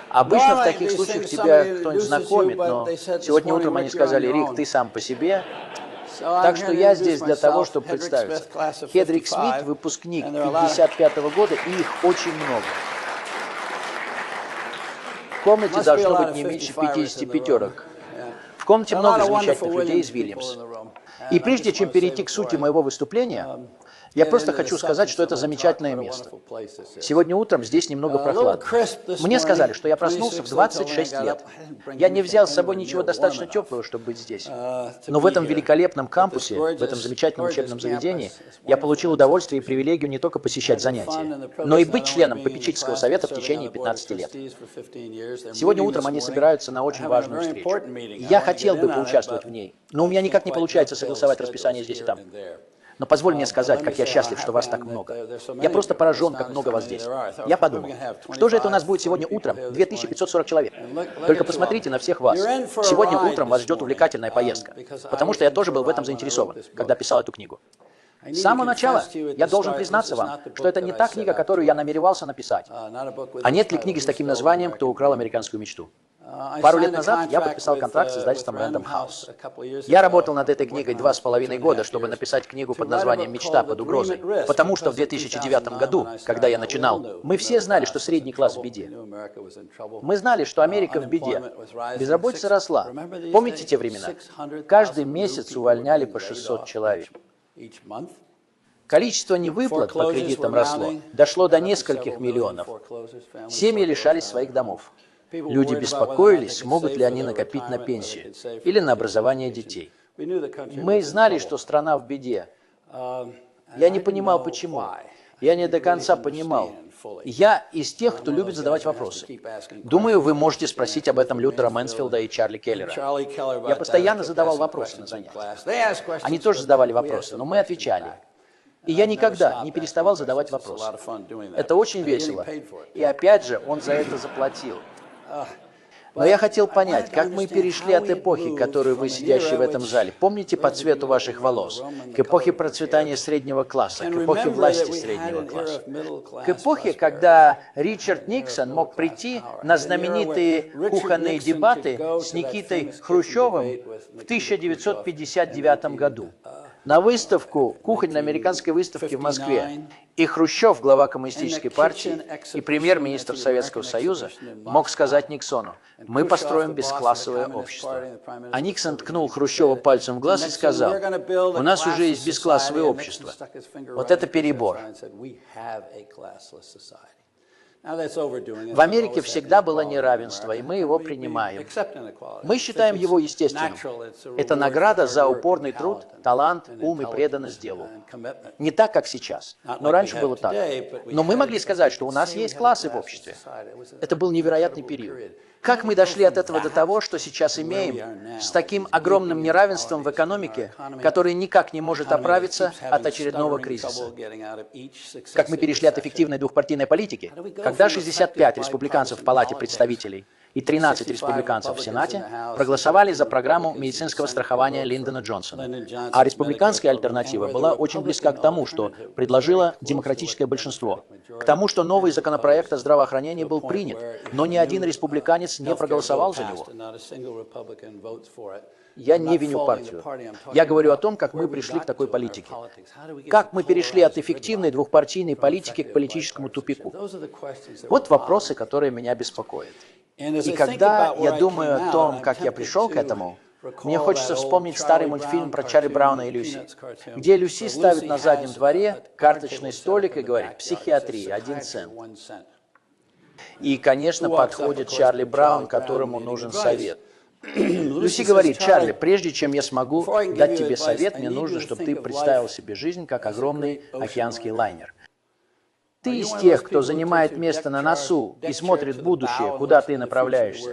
Обычно в таких случаях тебя кто-нибудь знакомит, но сегодня утром они сказали: «Рик, ты сам по себе». Так что я здесь для того, чтобы представиться. Хедрик Смит, выпускник 55-го года, и их очень много. В комнате должно быть не меньше 50 пятерок. В комнате много замечательных людей из Вильямс. И прежде чем перейти к сути моего выступления, я просто хочу сказать, что это замечательное место. Сегодня утром здесь немного прохладно. Мне сказали, что я проснулся в 26 лет. Я не взял с собой ничего достаточно теплого, чтобы быть здесь. Но в этом великолепном кампусе, в этом замечательном учебном заведении, я получил удовольствие и привилегию не только посещать занятия, но и быть членом попечительского совета в течение 15 лет. Сегодня утром они собираются на очень важную встречу. Я хотел бы поучаствовать в ней, но у меня никак не получается согласовать расписание здесь и там. Но позволь мне сказать, как я счастлив, что вас так много. Я просто поражен, как много вас здесь. Я подумал, что же это у нас будет сегодня утром? 2540 человек. Только посмотрите на всех вас. Сегодня утром вас ждет увлекательная поездка, потому что я тоже был в этом заинтересован, когда писал эту книгу. С самого начала я должен признаться вам, что это не та книга, которую я намеревался написать. А нет ли книги с таким названием «Кто украл американскую мечту»? Пару лет назад я подписал контракт с издательством Random House. Я работал над этой книгой 2,5 года, чтобы написать книгу под названием «Мечта под угрозой», потому что в 2009 году, когда я начинал, мы все знали, что средний класс в беде. Мы знали, что Америка в беде. Безработица росла. Помните те времена? Каждый месяц увольняли по 600 человек. Количество невыплат по кредитам росло, дошло до нескольких миллионов. Семьи лишались своих домов. Люди беспокоились, смогут ли они накопить на пенсию или на образование детей. Мы знали, что страна в беде. Я не понимал, почему. Я не до конца понимал. Я из тех, кто любит задавать вопросы. Думаю, вы можете спросить об этом Лютера Мэнсфилда и Чарли Келлера. Я постоянно задавал вопросы на занятиях. Они тоже задавали вопросы, но мы отвечали. И я никогда не переставал задавать вопросы. Это очень весело. И опять же, он за это заплатил. Но я хотел понять, как мы перешли от эпохи, которую вы, сидящие в этом зале, помните по цвету ваших волос, к эпохе процветания среднего класса, к эпохе власти среднего класса, к эпохе, когда Ричард Никсон мог прийти на знаменитые кухонные дебаты с Никитой Хрущевым в 1959 году. На выставку, кухонной американской выставке в Москве. И Хрущев, глава коммунистической партии и премьер-министр Советского Союза, мог сказать Никсону: «Мы построим бесклассовое общество». А Никсон ткнул Хрущева пальцем в глаз и сказал: «У нас уже есть бесклассовое общество». Вот это перебор. В Америке всегда было неравенство, и мы его принимаем. Мы считаем его естественным. Это награда за упорный труд, талант, ум и преданность делу. Не так, как сейчас, но раньше было так. Но мы могли сказать, что у нас есть классы в обществе. Это был невероятный период. Как мы дошли от этого до того, что сейчас имеем, с таким огромным неравенством в экономике, который никак не может оправиться от очередного кризиса? Как мы перешли от эффективной двухпартийной политики, когда 65 республиканцев в Палате представителей и 13 республиканцев в Сенате проголосовали за программу медицинского страхования Линдона Джонсона. А республиканская альтернатива была очень близка к тому, что предложило демократическое большинство. К тому, что новый законопроект о здравоохранении был принят, но ни один республиканец не проголосовал за него. Я не виню партию. Я говорю о том, как мы пришли к такой политике. Как мы перешли от эффективной двухпартийной политики к политическому тупику. Вот вопросы, которые меня беспокоят. И когда я думаю о том, как я пришел к этому, мне хочется вспомнить старый мультфильм про Чарли Брауна и Люси, где Люси ставит на заднем дворе карточный столик и говорит: «Психиатрия, 1 цент». И, конечно, подходит Чарли Браун, которому нужен совет. Люси говорит: «Чарли, прежде чем я смогу дать тебе совет, мне нужно, чтобы ты представил себе жизнь как огромный океанский лайнер. Ты из тех, кто занимает место на носу и смотрит в будущее, куда ты направляешься?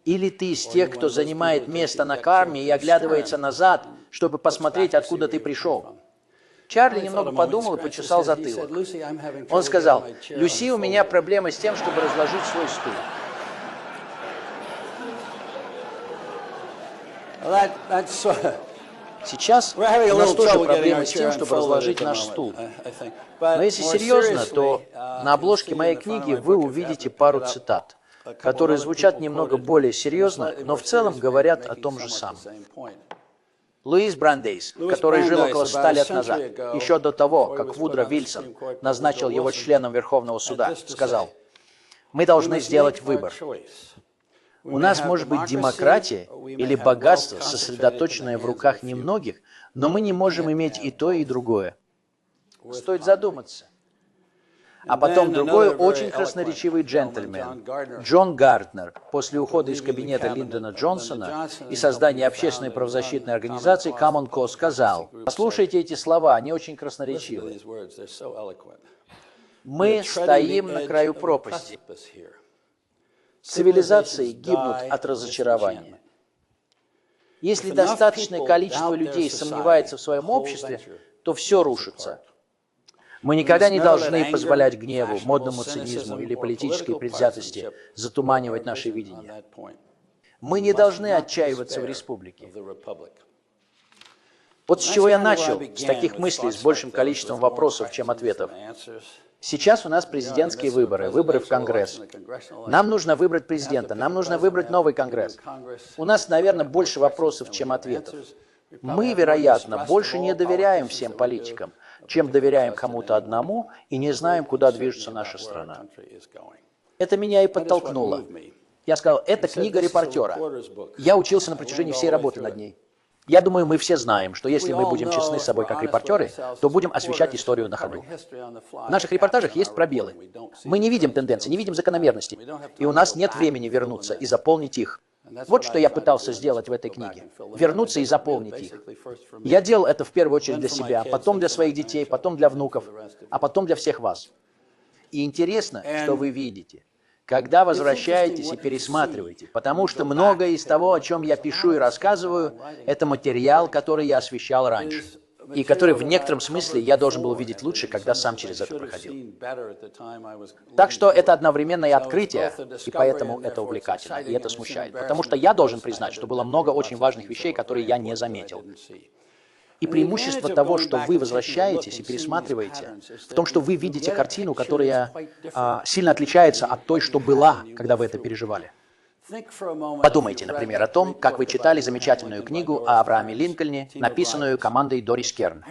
Или ты из тех, кто занимает место на карме и оглядывается назад, чтобы посмотреть, откуда ты пришел?» Чарли немного подумал и почесал затылок. Он сказал: «Люси, у меня проблема с тем, чтобы разложить свой стул». Сейчас у нас тоже проблемы с тем, чтобы разложить наш стул. Но если серьезно, то на обложке моей книги вы увидите пару цитат. которые звучат немного более серьезно, но в целом говорят о том же самом. Луис Брандейс, который жил около 100 лет назад, еще до того, как Вудро Вильсон назначил его членом Верховного суда, сказал: «Мы должны сделать выбор. У нас может быть демократия или богатство, сосредоточенное в руках немногих, но мы не можем иметь и то, и другое». Стоит задуматься. А потом другой очень красноречивый джентльмен, Джон Гарднер, после ухода из кабинета Линдона Джонсона и создания общественной правозащитной организации Common Cause, сказал: «Послушайте эти слова, они очень красноречивы. Мы стоим на краю пропасти. Цивилизации гибнут от разочарования. Если достаточное количество людей сомневается в своем обществе, то все рушится. Мы никогда не должны позволять гневу, модному цинизму или политической предвзятости затуманивать наше видение. Мы не должны отчаиваться в республике». Вот с чего я начал, с таких мыслей, с большим количеством вопросов, чем ответов. Сейчас у нас президентские выборы, выборы в Конгресс. Нам нужно выбрать президента, нам нужно выбрать новый Конгресс. У нас, наверное, больше вопросов, чем ответов. Мы, вероятно, больше не доверяем всем политикам, чем доверяем кому-то одному и не знаем, куда движется наша страна. Это меня и подтолкнуло. Я сказал: это книга репортера. Я учился на протяжении всей работы над ней. Я думаю, мы все знаем, что если мы будем честны с собой как репортеры, то будем освещать историю на ходу. В наших репортажах есть пробелы. Мы не видим тенденций, не видим закономерностей. И у нас нет времени вернуться и заполнить их. Вот что я пытался сделать в этой книге. Вернуться и заполнить их. Я делал это в первую очередь для себя, потом для своих детей, потом для внуков, а потом для всех вас. И интересно, что вы видите, когда возвращаетесь и пересматриваете, потому что многое из того, о чем я пишу и рассказываю, это материал, который я освещал раньше, и который в некотором смысле я должен был видеть лучше, когда сам через это проходил. Так что это одновременно и открытие, и поэтому это увлекательно, и это смущает. Потому что я должен признать, что было много очень важных вещей, которые я не заметил. И преимущество того, что вы возвращаетесь и пересматриваете, в том, что вы видите картину, которая сильно отличается от той, что была, когда вы это переживали. Подумайте, например, о том, как вы читали замечательную книгу о Аврааме Линкольне, написанную командой Дорис Керн.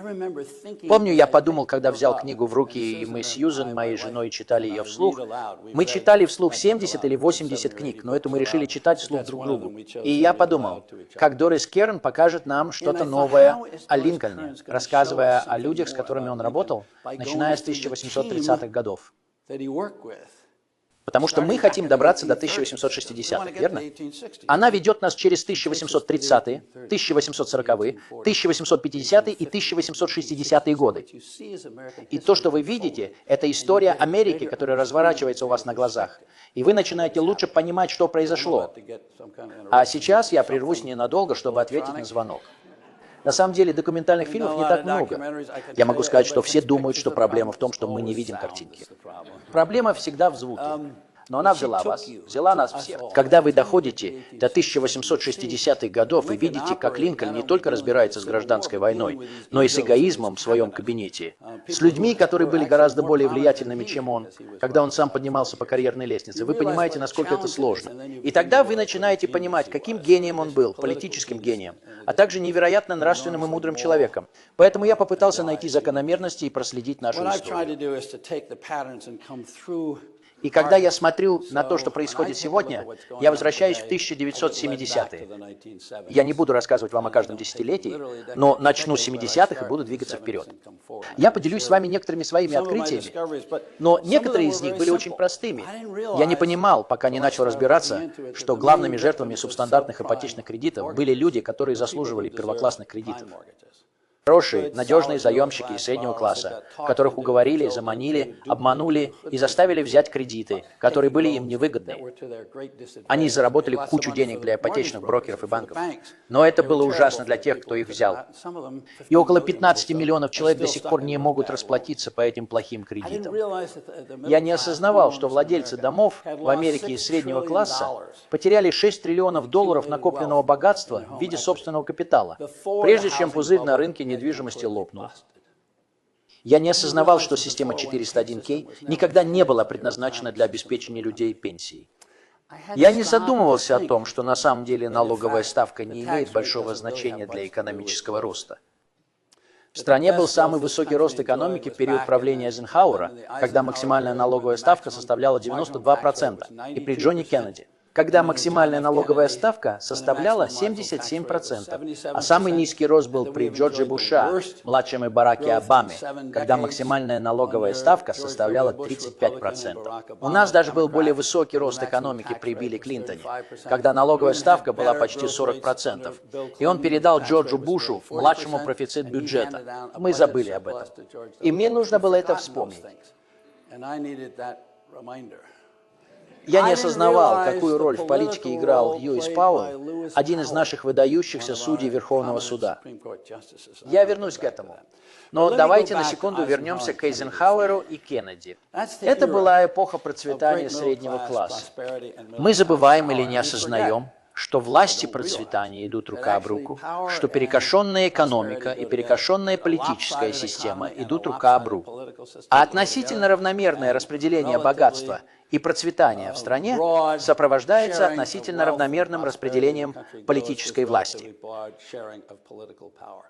Помню, я подумал, когда взял книгу в руки, и мы с Сьюзен, моей женой, читали ее вслух. Мы читали вслух 70 или 80 книг, но это мы решили читать вслух друг другу. И я подумал, как Дорис Керн покажет нам что-то новое о Линкольне, рассказывая о людях, с которыми он работал, начиная с 1830-х годов. Потому что мы хотим добраться до 1860-х, верно? Она ведет нас через 1830-е, 1840-е, 1850-е и 1860-е годы. И то, что вы видите, это история Америки, которая разворачивается у вас на глазах. И вы начинаете лучше понимать, что произошло. А сейчас я прервусь ненадолго, чтобы ответить на звонок. На самом деле документальных фильмов не так много. Я могу сказать, что все думают, что проблема в том, что мы не видим картинки. Проблема всегда в звуке. Но она взяла вас, взяла нас всех. Когда вы доходите до 1860-х годов и видите, как Линкольн не только разбирается с гражданской войной, но и с эгоизмом в своем кабинете, с людьми, которые были гораздо более влиятельными, чем он, когда он сам поднимался по карьерной лестнице, вы понимаете, насколько это сложно. И тогда вы начинаете понимать, каким гением он был, политическим гением, а также невероятно нравственным и мудрым человеком. Поэтому я попытался найти закономерности и проследить нашу историю. И когда я смотрю на то, что происходит сегодня, я возвращаюсь в 1970-е. Я не буду рассказывать вам о каждом десятилетии, но начну с 70-х и буду двигаться вперед. Я поделюсь с вами некоторыми своими открытиями, но некоторые из них были очень простыми. Я не понимал, пока не начал разбираться, что главными жертвами субстандартных ипотечных кредитов были люди, которые заслуживали первоклассных кредитов. Хорошие, надежные заемщики из среднего класса, которых уговорили, заманили, обманули и заставили взять кредиты, которые были им невыгодны. Они заработали кучу денег для ипотечных брокеров и банков. Но это было ужасно для тех, кто их взял. И около 15 миллионов человек до сих пор не могут расплатиться по этим плохим кредитам. Я не осознавал, что владельцы домов в Америке из среднего класса потеряли 6 триллионов долларов накопленного богатства в виде собственного капитала, прежде чем пузырь на рынке недвижимости лопнул. Я не осознавал, что система 401К никогда не была предназначена для обеспечения людей пенсией. Я не задумывался о том, что на самом деле налоговая ставка не имеет большого значения для экономического роста. В стране был самый высокий рост экономики в период правления Эйзенхауэра, когда максимальная налоговая ставка составляла 92%, и при Джонни Кеннеди, когда максимальная налоговая ставка составляла 77%, а самый низкий рост был при Джордже Буша, младшем и Бараке Обаме, когда максимальная налоговая ставка составляла 35%. У нас даже был более высокий рост экономики при Билле Клинтоне, когда налоговая ставка была почти 40%, и он передал Джорджу Бушу, младшему, профицит бюджета. Мы забыли об этом. И мне нужно было это вспомнить. Я не осознавал, какую роль в политике играл Льюис Пауэлл, один из наших выдающихся судей Верховного суда. Я вернусь к этому. Но давайте на секунду вернемся к Эйзенхауэру и Кеннеди. Это была эпоха процветания среднего класса. Мы забываем или не осознаем, что власть и процветание идут рука об руку, что перекошенная экономика и перекошенная политическая система идут рука об руку. А относительно равномерное распределение богатства и процветания в стране сопровождается относительно равномерным распределением политической власти.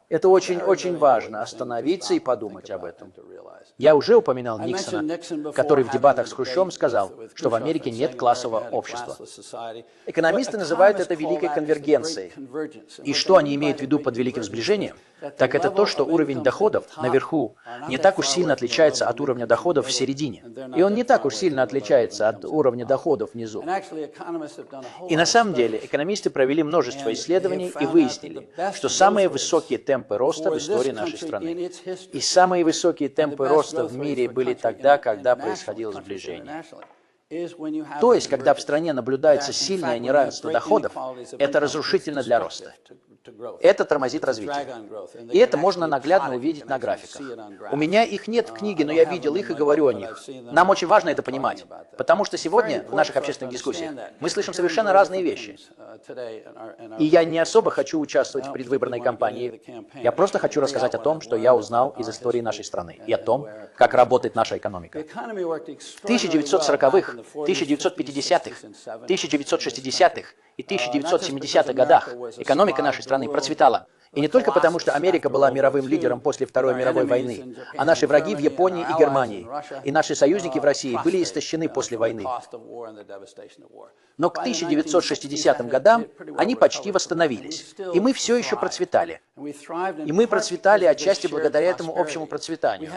Это очень важно, остановиться и подумать об этом. Я уже упоминал Никсона, который в дебатах с Хрущевым сказал, что в Америке нет классового общества. Экономисты называют это великой конвергенцией. И что они имеют в виду под великим сближением? Так это то, что уровень доходов наверху не так уж сильно отличается от уровня доходов в середине. И он не так уж сильно отличается от уровня доходов внизу. И на самом деле экономисты провели множество исследований и выяснили, что самые высокие темпы роста в истории нашей страны. И самые высокие темпы роста в мире были тогда, когда происходило сближение. То есть, когда в стране наблюдается сильное неравенство доходов, это разрушительно для роста. Это тормозит развитие. И это можно наглядно увидеть на графиках. У меня их нет в книге, но я видел их и говорю о них. Нам очень важно это понимать, потому что сегодня в наших общественных дискуссиях мы слышим совершенно разные вещи. И я не особо хочу участвовать в предвыборной кампании. Я просто хочу рассказать о том, что я узнал из истории нашей страны, и о том, как работает наша экономика. В 1940-х, 1950-х, 1960-х и 1970-х годах экономика нашей страны процветала. И не только потому, что Америка была мировым лидером после Второй мировой войны, а наши враги в Японии и Германии, и наши союзники в России были истощены после войны. Но к 1960 годам они почти восстановились, и мы все еще процветали. И мы процветали отчасти благодаря этому общему процветанию.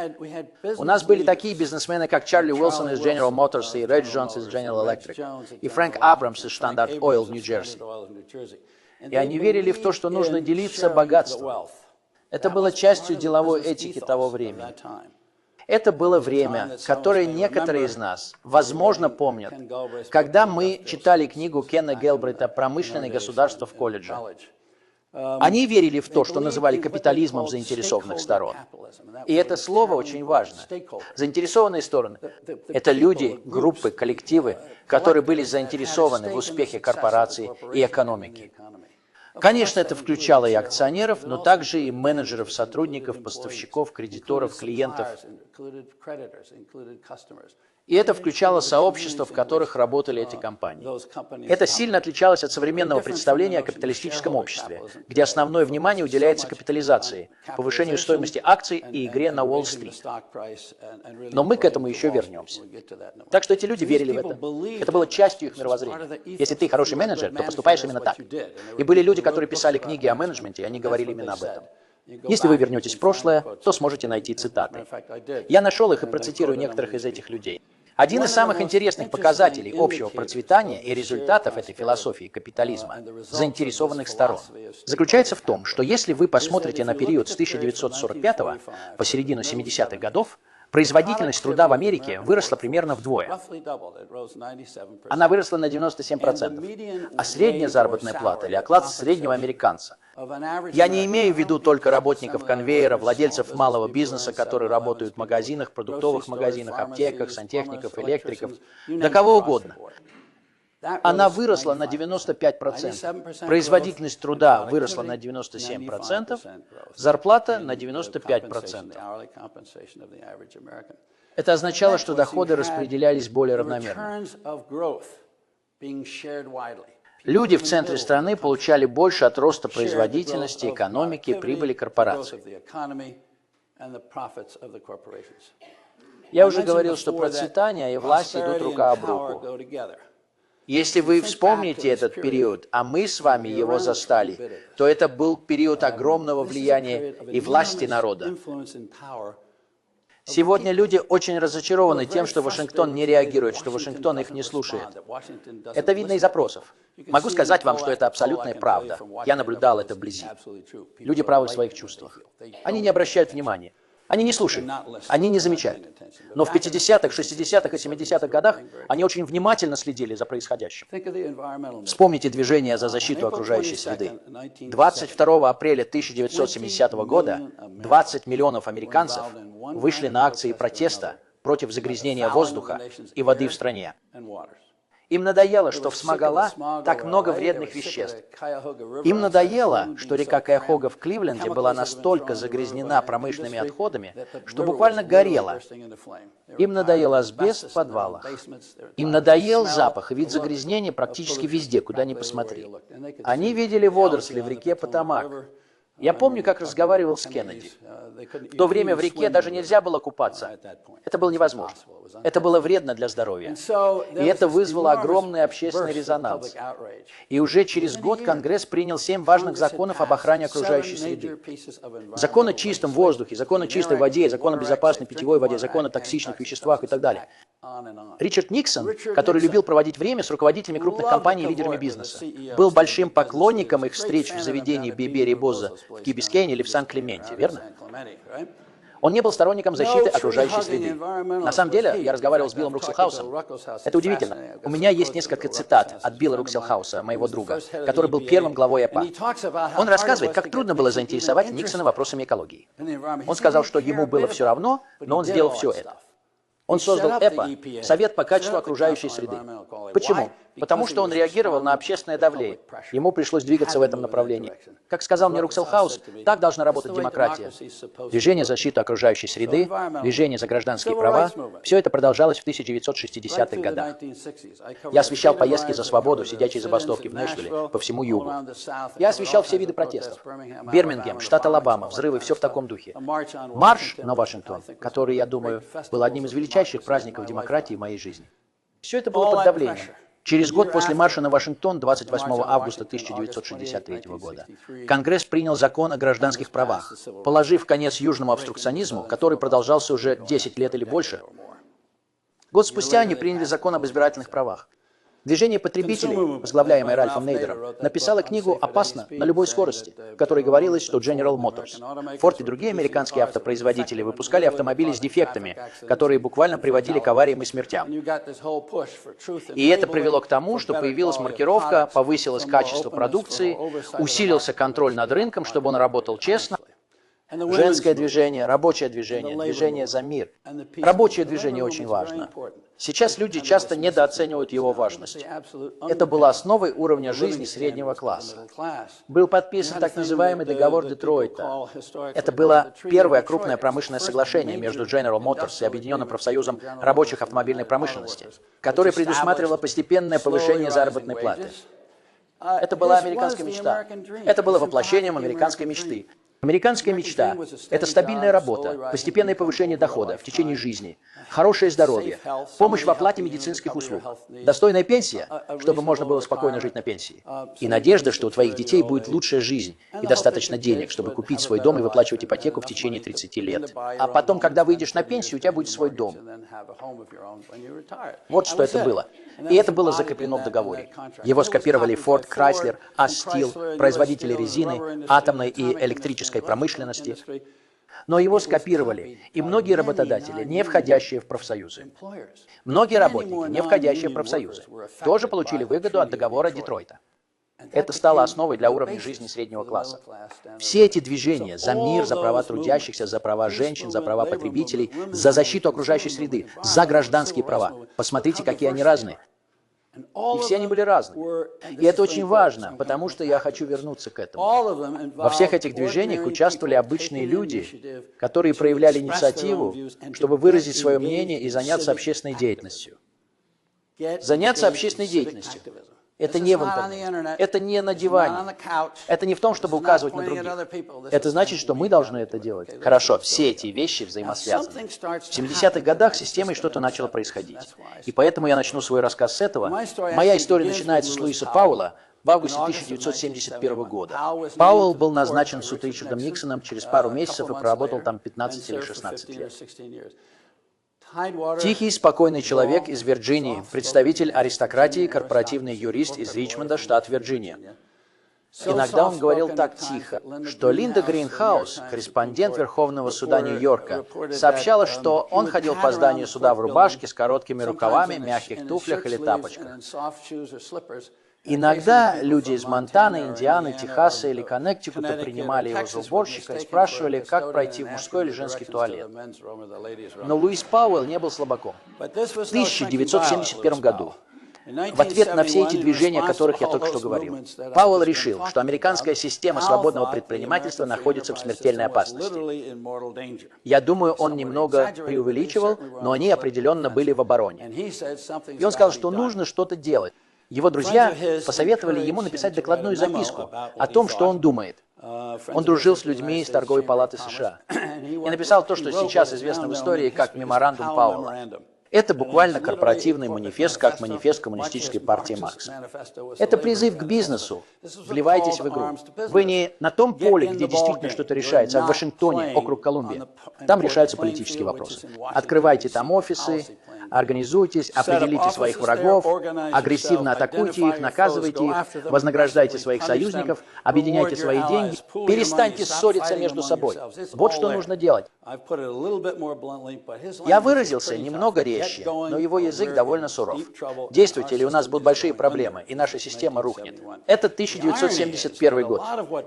У нас были такие бизнесмены, как Чарли Уилсон из General Motors и Ред Джонс из General Electric, и Фрэнк Абрамс из Standard Oil в Нью-Джерси. И они верили в то, что нужно делиться богатством. Это было частью деловой этики того времени. Это было время, которое некоторые из нас, возможно, помнят, когда мы читали книгу Кена Гелбрейта «Промышленное государство в колледже». Они верили в то, что называли капитализмом заинтересованных сторон. И это слово очень важно. Заинтересованные стороны – это люди, группы, коллективы, которые были заинтересованы в успехе корпорации и экономики. Конечно, это включало и акционеров, но также и менеджеров, сотрудников, поставщиков, кредиторов, клиентов. И это включало сообщества, в которых работали эти компании. Это сильно отличалось от современного представления о капиталистическом обществе, где основное внимание уделяется капитализации, повышению стоимости акций и игре на Уолл-стрит. Но мы к этому еще вернемся. Так что эти люди верили в это. Это было частью их мировоззрения. Если ты хороший менеджер, то поступаешь именно так. И были люди, которые писали книги о менеджменте, и они говорили именно об этом. Если вы вернетесь в прошлое, то сможете найти цитаты. Я нашел их и процитирую некоторых из этих людей. Один из самых интересных показателей общего процветания и результатов этой философии капитализма заинтересованных сторон заключается в том, что если вы посмотрите на период с 1945 по середину 70-х годов, производительность труда в Америке выросла примерно вдвое. Она выросла на 97%. А средняя заработная плата или оклад среднего американца, я не имею в виду только работников конвейера, владельцев малого бизнеса, которые работают в магазинах, продуктовых магазинах, аптеках, сантехников, электриков, да кого угодно. Она выросла на 95%. Производительность труда выросла на 97%, зарплата на 95%. Это означало, что доходы распределялись более равномерно. Люди в центре страны получали больше от роста производительности, экономики, прибыли корпораций. Я уже говорил, что процветание и власть идут рука об руку. Если вы вспомните этот период, а мы с вами его застали, то это был период огромного влияния и власти народа. Сегодня люди очень разочарованы тем, что Вашингтон не реагирует, что Вашингтон их не слушает. Это видно из опросов. Могу сказать вам, что это абсолютная правда. Я наблюдал это вблизи. Люди правы в своих чувствах. Они не обращают внимания. Они не слушают, они не замечают. Но в 50-х, 60-х и 70-х годах они очень внимательно следили за происходящим. Вспомните движение за защиту окружающей среды. 22 апреля 1970 года 20 миллионов американцев вышли на акции протеста против загрязнения воздуха и воды в стране. Им надоело, что в Смогала так много вредных веществ. Им надоело, что река Кайахога в Кливленде была настолько загрязнена промышленными отходами, что буквально горела. Им надоел асбест в подвалах. Им надоел запах и вид загрязнения практически везде, куда ни посмотри. Они видели водоросли в реке Потамак. Я помню, как разговаривал с Кеннеди. В то время в реке даже нельзя было купаться. Это было невозможно. Это было вредно для здоровья. И это вызвало огромный общественный резонанс. И уже через год Конгресс принял 7 важных законов об охране окружающей среды. Закон о чистом воздухе, закон о чистой воде, закон о безопасной питьевой воде, закон о токсичных веществах и так далее. Ричард Никсон, который любил проводить время с руководителями крупных компаний и лидерами бизнеса, был большим поклонником их встреч в заведении Бибери и Боза в Ки-Бискейне или в Сан-Клементе, верно? Он не был сторонником защиты окружающей среды. На самом деле, я разговаривал с Биллом Рукселхаусом. Это удивительно. У меня есть несколько цитат от Билла Рукселхауса, моего друга, который был первым главой ЭПА. Он рассказывает, как трудно было заинтересовать Никсона вопросами экологии. Он сказал, что ему было все равно, но он сделал все это. Он создал ЭПА, Совет по качеству окружающей среды. Почему? Потому что он реагировал на общественное давление. Ему пришлось двигаться в этом направлении. Как сказал мне Рукселхаус, так должна работать демократия. Движение за защиту окружающей среды, движение за гражданские права – все это продолжалось в 1960-х годах. Я освещал поездки за свободу, сидячие забастовки в Нэшвилле, по всему югу. Я освещал все виды протестов. Бирмингем, штат Алабама, взрывы, все в таком духе. Марш на Вашингтон, который, я думаю, был одним из величайших праздников демократии в моей жизни. Все это было под давлением. Через год после марша на Вашингтон, 28 августа 1963 года, Конгресс принял закон о гражданских правах, положив конец южному обструкционизму, который продолжался уже 10 лет или больше. Год спустя они приняли закон об избирательных правах. Движение потребителей, возглавляемое Ральфом Нейдером, написало книгу «Опасно на любой скорости», в которой говорилось, что General Motors, Ford и другие американские автопроизводители выпускали автомобили с дефектами, которые буквально приводили к авариям и смертям. И это привело к тому, что появилась маркировка, повысилось качество продукции, усилился контроль над рынком, чтобы он работал честно. Женское движение, рабочее движение, движение за мир. Рабочее движение очень важно. Сейчас люди часто недооценивают его важность. Это было основой уровня жизни среднего класса. Был подписан так называемый договор Детройта. Это было первое крупное промышленное соглашение между General Motors и Объединенным профсоюзом рабочих автомобильной промышленности, которое предусматривало постепенное повышение заработной платы. Это была американская мечта. Это было воплощением американской мечты. Американская мечта – это стабильная работа, постепенное повышение дохода в течение жизни, хорошее здоровье, помощь в оплате медицинских услуг, достойная пенсия, чтобы можно было спокойно жить на пенсии, и надежда, что у твоих детей будет лучшая жизнь и достаточно денег, чтобы купить свой дом и выплачивать ипотеку в течение 30 лет. А потом, когда выйдешь на пенсию, у тебя будет свой дом. Вот что это было. И это было закреплено в договоре. Его скопировали Ford, Chrysler, Steel, производители резины, атомной и электрической промышленности. Но его скопировали и многие работодатели, не входящие в профсоюзы. Многие работники, не входящие в профсоюзы, тоже получили выгоду от договора Детройта. Это стало основой для уровня жизни среднего класса. Все эти движения за мир, за права трудящихся, за права женщин, за права потребителей, за защиту окружающей среды, за гражданские права. Посмотрите, какие они разные. И все они были разные. И это очень важно, потому что я хочу вернуться к этому. Во всех этих движениях участвовали обычные люди, которые проявляли инициативу, чтобы выразить свое мнение и заняться общественной деятельностью. заняться общественной деятельностью. Это не в интернете, это не на диване, это не в том, чтобы указывать на других. Это значит, что мы должны это делать. Хорошо, все эти вещи взаимосвязаны. В 70-х годах с системой что-то начало происходить. И поэтому я начну свой рассказ с этого. Моя история начинается с Луиса Пауэлла в августе 1971 года. Пауэлл был назначен в суд Ричардом Никсоном через пару месяцев и проработал там 15 или 16 лет. Тихий, спокойный человек из Вирджинии, представитель аристократии, корпоративный юрист из Ричмонда, штат Вирджиния. Иногда он говорил так тихо, что Линда Гринхаус, корреспондент Верховного суда Нью-Йорка, сообщала, что он ходил по зданию суда в рубашке с короткими рукавами, мягких туфлях или тапочках. Иногда люди из Монтаны, Индианы, Техаса или Коннектикута принимали его за уборщика и спрашивали, как пройти в мужской или женский туалет. Но Луис Пауэлл не был слабаком. В 1971 году, в ответ на все эти движения, о которых я только что говорил, Пауэлл решил, что американская система свободного предпринимательства находится в смертельной опасности. Я думаю, он немного преувеличивал, но они определенно были в обороне. И он сказал, что нужно что-то делать. Его друзья посоветовали ему написать докладную записку о том, что он думает. Он дружил с людьми из торговой палаты США и написал то, что сейчас известно в истории как меморандум Пауэлла. Это буквально корпоративный манифест, как манифест Коммунистической партии Маркса. Это призыв к бизнесу. Вливайтесь в игру. Вы не на том поле, где действительно что-то решается, а в Вашингтоне, округ Колумбия. Там решаются политические вопросы. Открывайте там офисы, организуйтесь, определите своих врагов, агрессивно атакуйте их, наказывайте их, вознаграждайте своих союзников, объединяйте свои деньги, перестаньте ссориться между собой. Вот что нужно делать. Я выразился немного резче, но его язык довольно суров. Действуйте, или у нас будут большие проблемы, и наша система рухнет. Это 1971 год.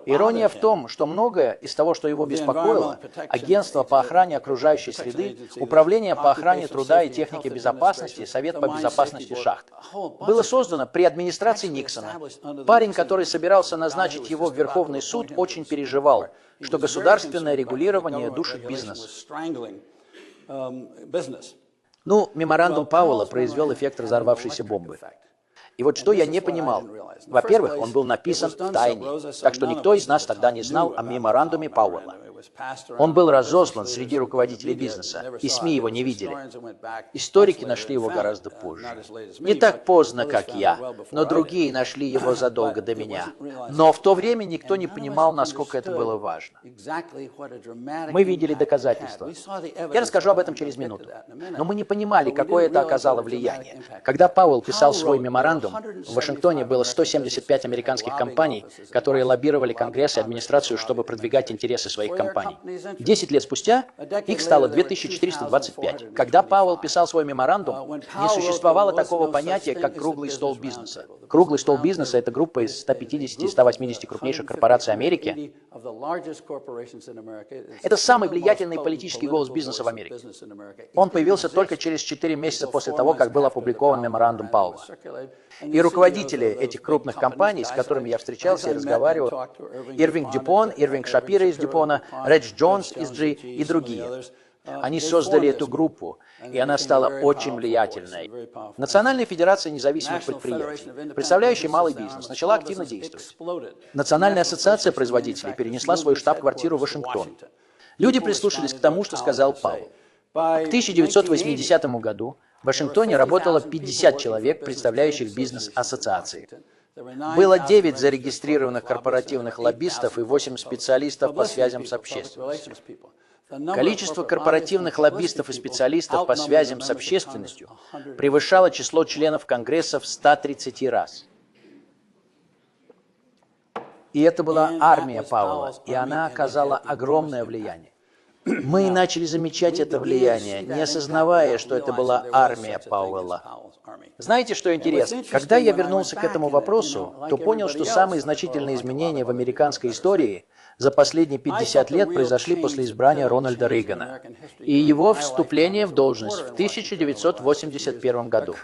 Ирония в том, что многое из того, что его беспокоило, Агентство по охране окружающей среды, Управление по охране труда и техники безопасности, Совет по безопасности шахт, было создано при администрации Никсона. Парень, который собирался назначить его в Верховный суд, очень переживал, что государственное регулирование душит бизнес. Ну, меморандум Пауэлла произвел эффект разорвавшейся бомбы. И вот что я не понимал. Во-первых, он был написан в тайне, так что никто из нас тогда не знал о меморандуме Пауэлла. Он был разослан среди руководителей бизнеса, и СМИ его не видели. Историки нашли его гораздо позже. Не так поздно, как я, но другие нашли его задолго до меня. Но в то время никто не понимал, насколько это было важно. Мы видели доказательства. Я расскажу об этом через минуту. Но мы не понимали, какое это оказало влияние. Когда Пауэлл писал свой меморандум, в Вашингтоне было 175 американских компаний, которые лоббировали Конгресс и администрацию, чтобы продвигать интересы своих компаний. 10 лет спустя их стало 2425. Когда Пауэлл писал свой меморандум, не существовало такого понятия, как круглый стол бизнеса. Круглый стол бизнеса – это группа из 150-180 крупнейших корпораций Америки. Это самый влиятельный политический голос бизнеса в Америке. Он появился только через 4 месяца после того, как был опубликован меморандум Пауэлла. И руководители этих крупных компаний, с которыми я встречался и разговаривал, Ирвинг Дюпон, Ирвинг Шапиро из Дюпона, Редж Джонс из G и другие. Они создали эту группу, и она стала очень влиятельной. Национальная федерация независимых предприятий, представляющая малый бизнес, начала активно действовать. Национальная ассоциация производителей перенесла свою штаб-квартиру в Вашингтон. Люди прислушались к тому, что сказал Пауэлл. К 1980 году в Вашингтоне работало 50 человек, представляющих бизнес-ассоциации. Было 9 зарегистрированных корпоративных лоббистов и 8 специалистов по связям с общественностью. Количество корпоративных лоббистов и специалистов по связям с общественностью превышало число членов Конгресса в 130 раз. И это была армия Пауэлла, и она оказала огромное влияние. Мы начали замечать это влияние, не осознавая, что это была армия Пауэлла. Знаете, что интересно? Когда я вернулся к этому вопросу, то понял, что самые значительные изменения в американской истории за последние 50 лет произошли после избрания Рональда Рейгана и его вступления в должность в 1981 году.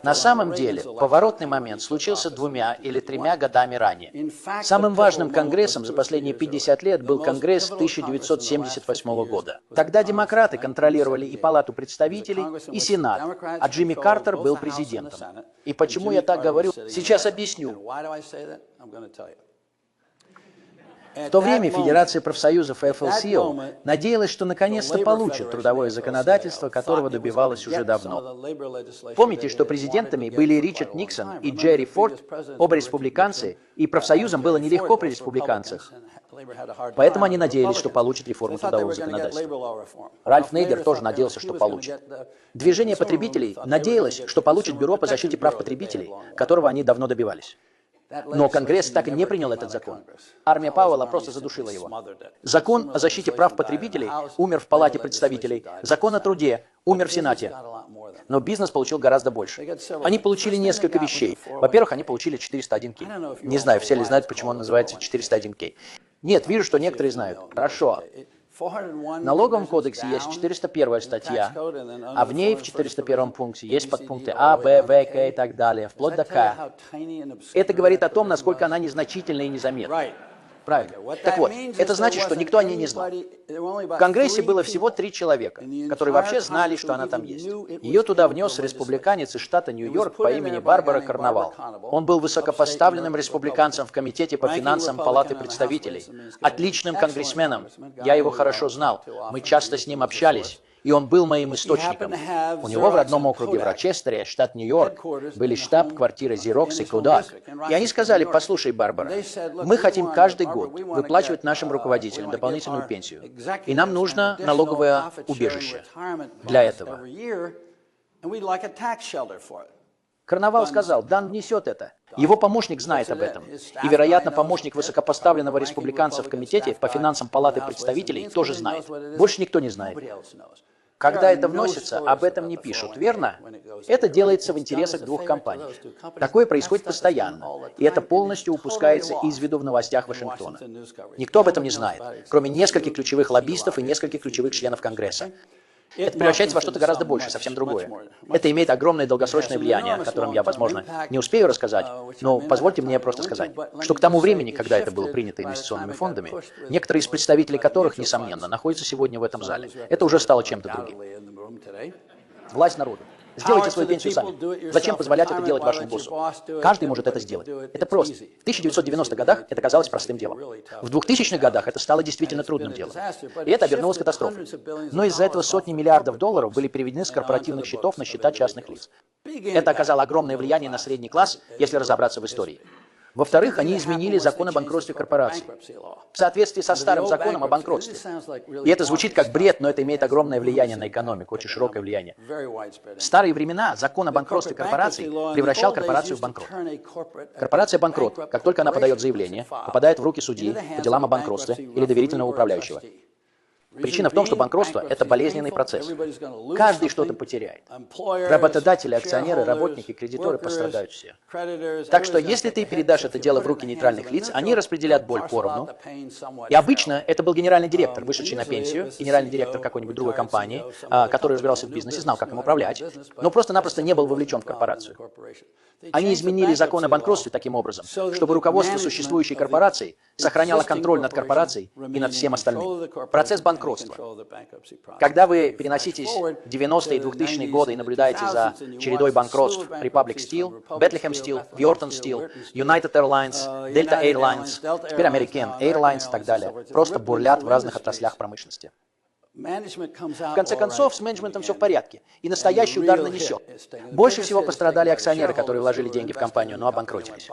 На самом деле, поворотный момент случился 2 или 3 годами ранее. Самым важным конгрессом за последние 50 лет был Конгресс 1978 года. года. Тогда демократы контролировали и Палату представителей, и Сенат, а Джимми Картер был президентом. И почему я так говорю, сейчас объясню. В то время Федерация профсоюзов AFL-CIO надеялась, что наконец-то получит трудовое законодательство, которого добивалась уже давно. Помните, что президентами были Ричард Никсон и Джерри Форд, оба республиканцы, и профсоюзам было нелегко при республиканцах. Поэтому они надеялись, что получат реформу трудового законодательства. Ральф Нейдер тоже надеялся, что получит. Движение потребителей надеялось, что получит Бюро по защите прав потребителей, которого они давно добивались. Но Конгресс так и не принял этот закон. Армия Пауэлла просто задушила его. Закон о защите прав потребителей умер в Палате представителей. Закон о труде умер в Сенате. Но бизнес получил гораздо больше. Они получили несколько вещей. Во-первых, они получили 401К. Не знаю, все ли знают, почему он называется 401К. Нет, вижу, что некоторые знают. Хорошо. В налоговом кодексе есть 401 статья, а в ней в 401 пункте есть подпункты А, Б, В, К и так далее, вплоть до К. Это говорит о том, насколько она незначительна и незаметна. Правильно. Так вот, это значит, что никто о ней не знал. В Конгрессе было всего 3 человека, которые вообще знали, что она там есть. Ее туда внес республиканец из штата Нью-Йорк по имени Барбара Карнавал. Он был высокопоставленным республиканцем в Комитете по финансам Палаты представителей, отличным конгрессменом. Я его хорошо знал, мы часто с ним общались. И он был моим источником. У него в родном округе в Рочестере, штат Нью-Йорк, были штаб-квартиры Xerox и Kodak. И они сказали: послушай, Барбара, мы хотим каждый год выплачивать нашим руководителям дополнительную пенсию. И нам нужно налоговое убежище для этого. Карнавал сказал: Дан внесет это. Его помощник знает об этом. И, вероятно, помощник высокопоставленного республиканца в Комитете по финансам Палаты представителей тоже знает. Больше никто не знает. Когда это вносится, об этом не пишут, верно? Это делается в интересах 2 компаний. Такое происходит постоянно, и это полностью упускается из виду в новостях Вашингтона. Никто об этом не знает, кроме нескольких ключевых лоббистов и нескольких ключевых членов Конгресса. Это превращается во что-то гораздо большее, совсем другое. Это имеет огромное долгосрочное влияние, о котором я, возможно, не успею рассказать, но позвольте мне просто сказать, что к тому времени, когда это было принято инвестиционными фондами, некоторые из представителей которых, несомненно, находятся сегодня в этом зале, это уже стало чем-то другим. Власть народу. Сделайте свою пенсию сами. Зачем позволять это делать вашему боссу? Каждый может это сделать. Это просто. В 1990-х годах это казалось простым делом. В 2000-х годах это стало действительно трудным делом. И это обернулось катастрофой. Но из-за этого сотни миллиардов долларов были переведены с корпоративных счетов на счета частных лиц. Это оказало огромное влияние на средний класс, если разобраться в истории. Во-вторых, они изменили закон о банкротстве корпораций в соответствии со старым законом о банкротстве. И это звучит как бред, но это имеет огромное влияние на экономику, очень широкое влияние. В старые времена закон о банкротстве корпораций превращал корпорацию в банкрот. Корпорация банкрот, как только она подает заявление, попадает в руки судьи по делам о банкротстве или доверительного управляющего. Причина в том, что банкротство – это болезненный процесс. Каждый что-то потеряет. Работодатели, акционеры, работники, кредиторы пострадают все. Так что, если ты передашь это дело в руки нейтральных лиц, они распределят боль поровну. И обычно это был генеральный директор, вышедший на пенсию, генеральный директор какой-нибудь другой компании, который разбирался в бизнесе, знал, как им управлять, но просто-напросто не был вовлечен в корпорацию. Они изменили закон о банкротстве таким образом, чтобы руководство существующей корпорации сохраняло контроль над корпорацией и над всем остальным. Процесс банкротства. Когда вы переноситесь в 90-е и 2000-е годы и наблюдаете за чередой банкротств Republic Steel, Bethlehem Steel, Yorton Steel, United Airlines, Delta Airlines, теперь American Airlines и так далее, просто бурлят в разных отраслях промышленности. В конце концов, с менеджментом все в порядке, и настоящий удар нанесен. Больше всего пострадали акционеры, которые вложили деньги в компанию, но обанкротились.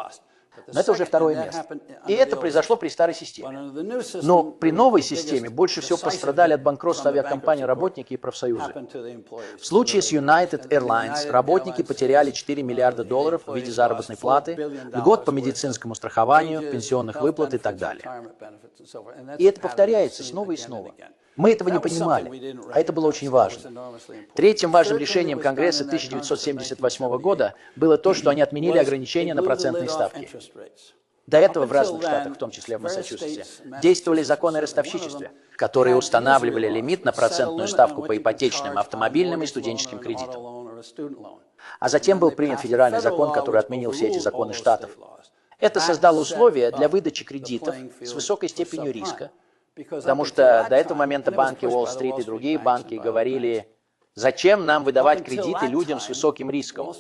Но это уже второе место. И это произошло при старой системе. Но при новой системе больше всего пострадали от банкротства авиакомпаний работники и профсоюзы. В случае с United Airlines работники потеряли 4 миллиарда долларов в виде заработной платы, льгот по медицинскому страхованию, пенсионных выплат и так далее. И это повторяется снова и снова. Мы этого не понимали, а это было очень важно. Третьим важным решением Конгресса 1978 года было то, что они отменили ограничения на процентные ставки. До этого в разных штатах, в том числе в Массачусетсе, действовали законы о ростовщичестве, которые устанавливали лимит на процентную ставку по ипотечным, автомобильным и студенческим кредитам. А затем был принят федеральный закон, который отменил все эти законы штатов. Это создало условия для выдачи кредитов с высокой степенью риска, Потому что до этого момента банки Уолл-стрит и другие банки говорили: зачем нам выдавать кредиты людям с высоким риском?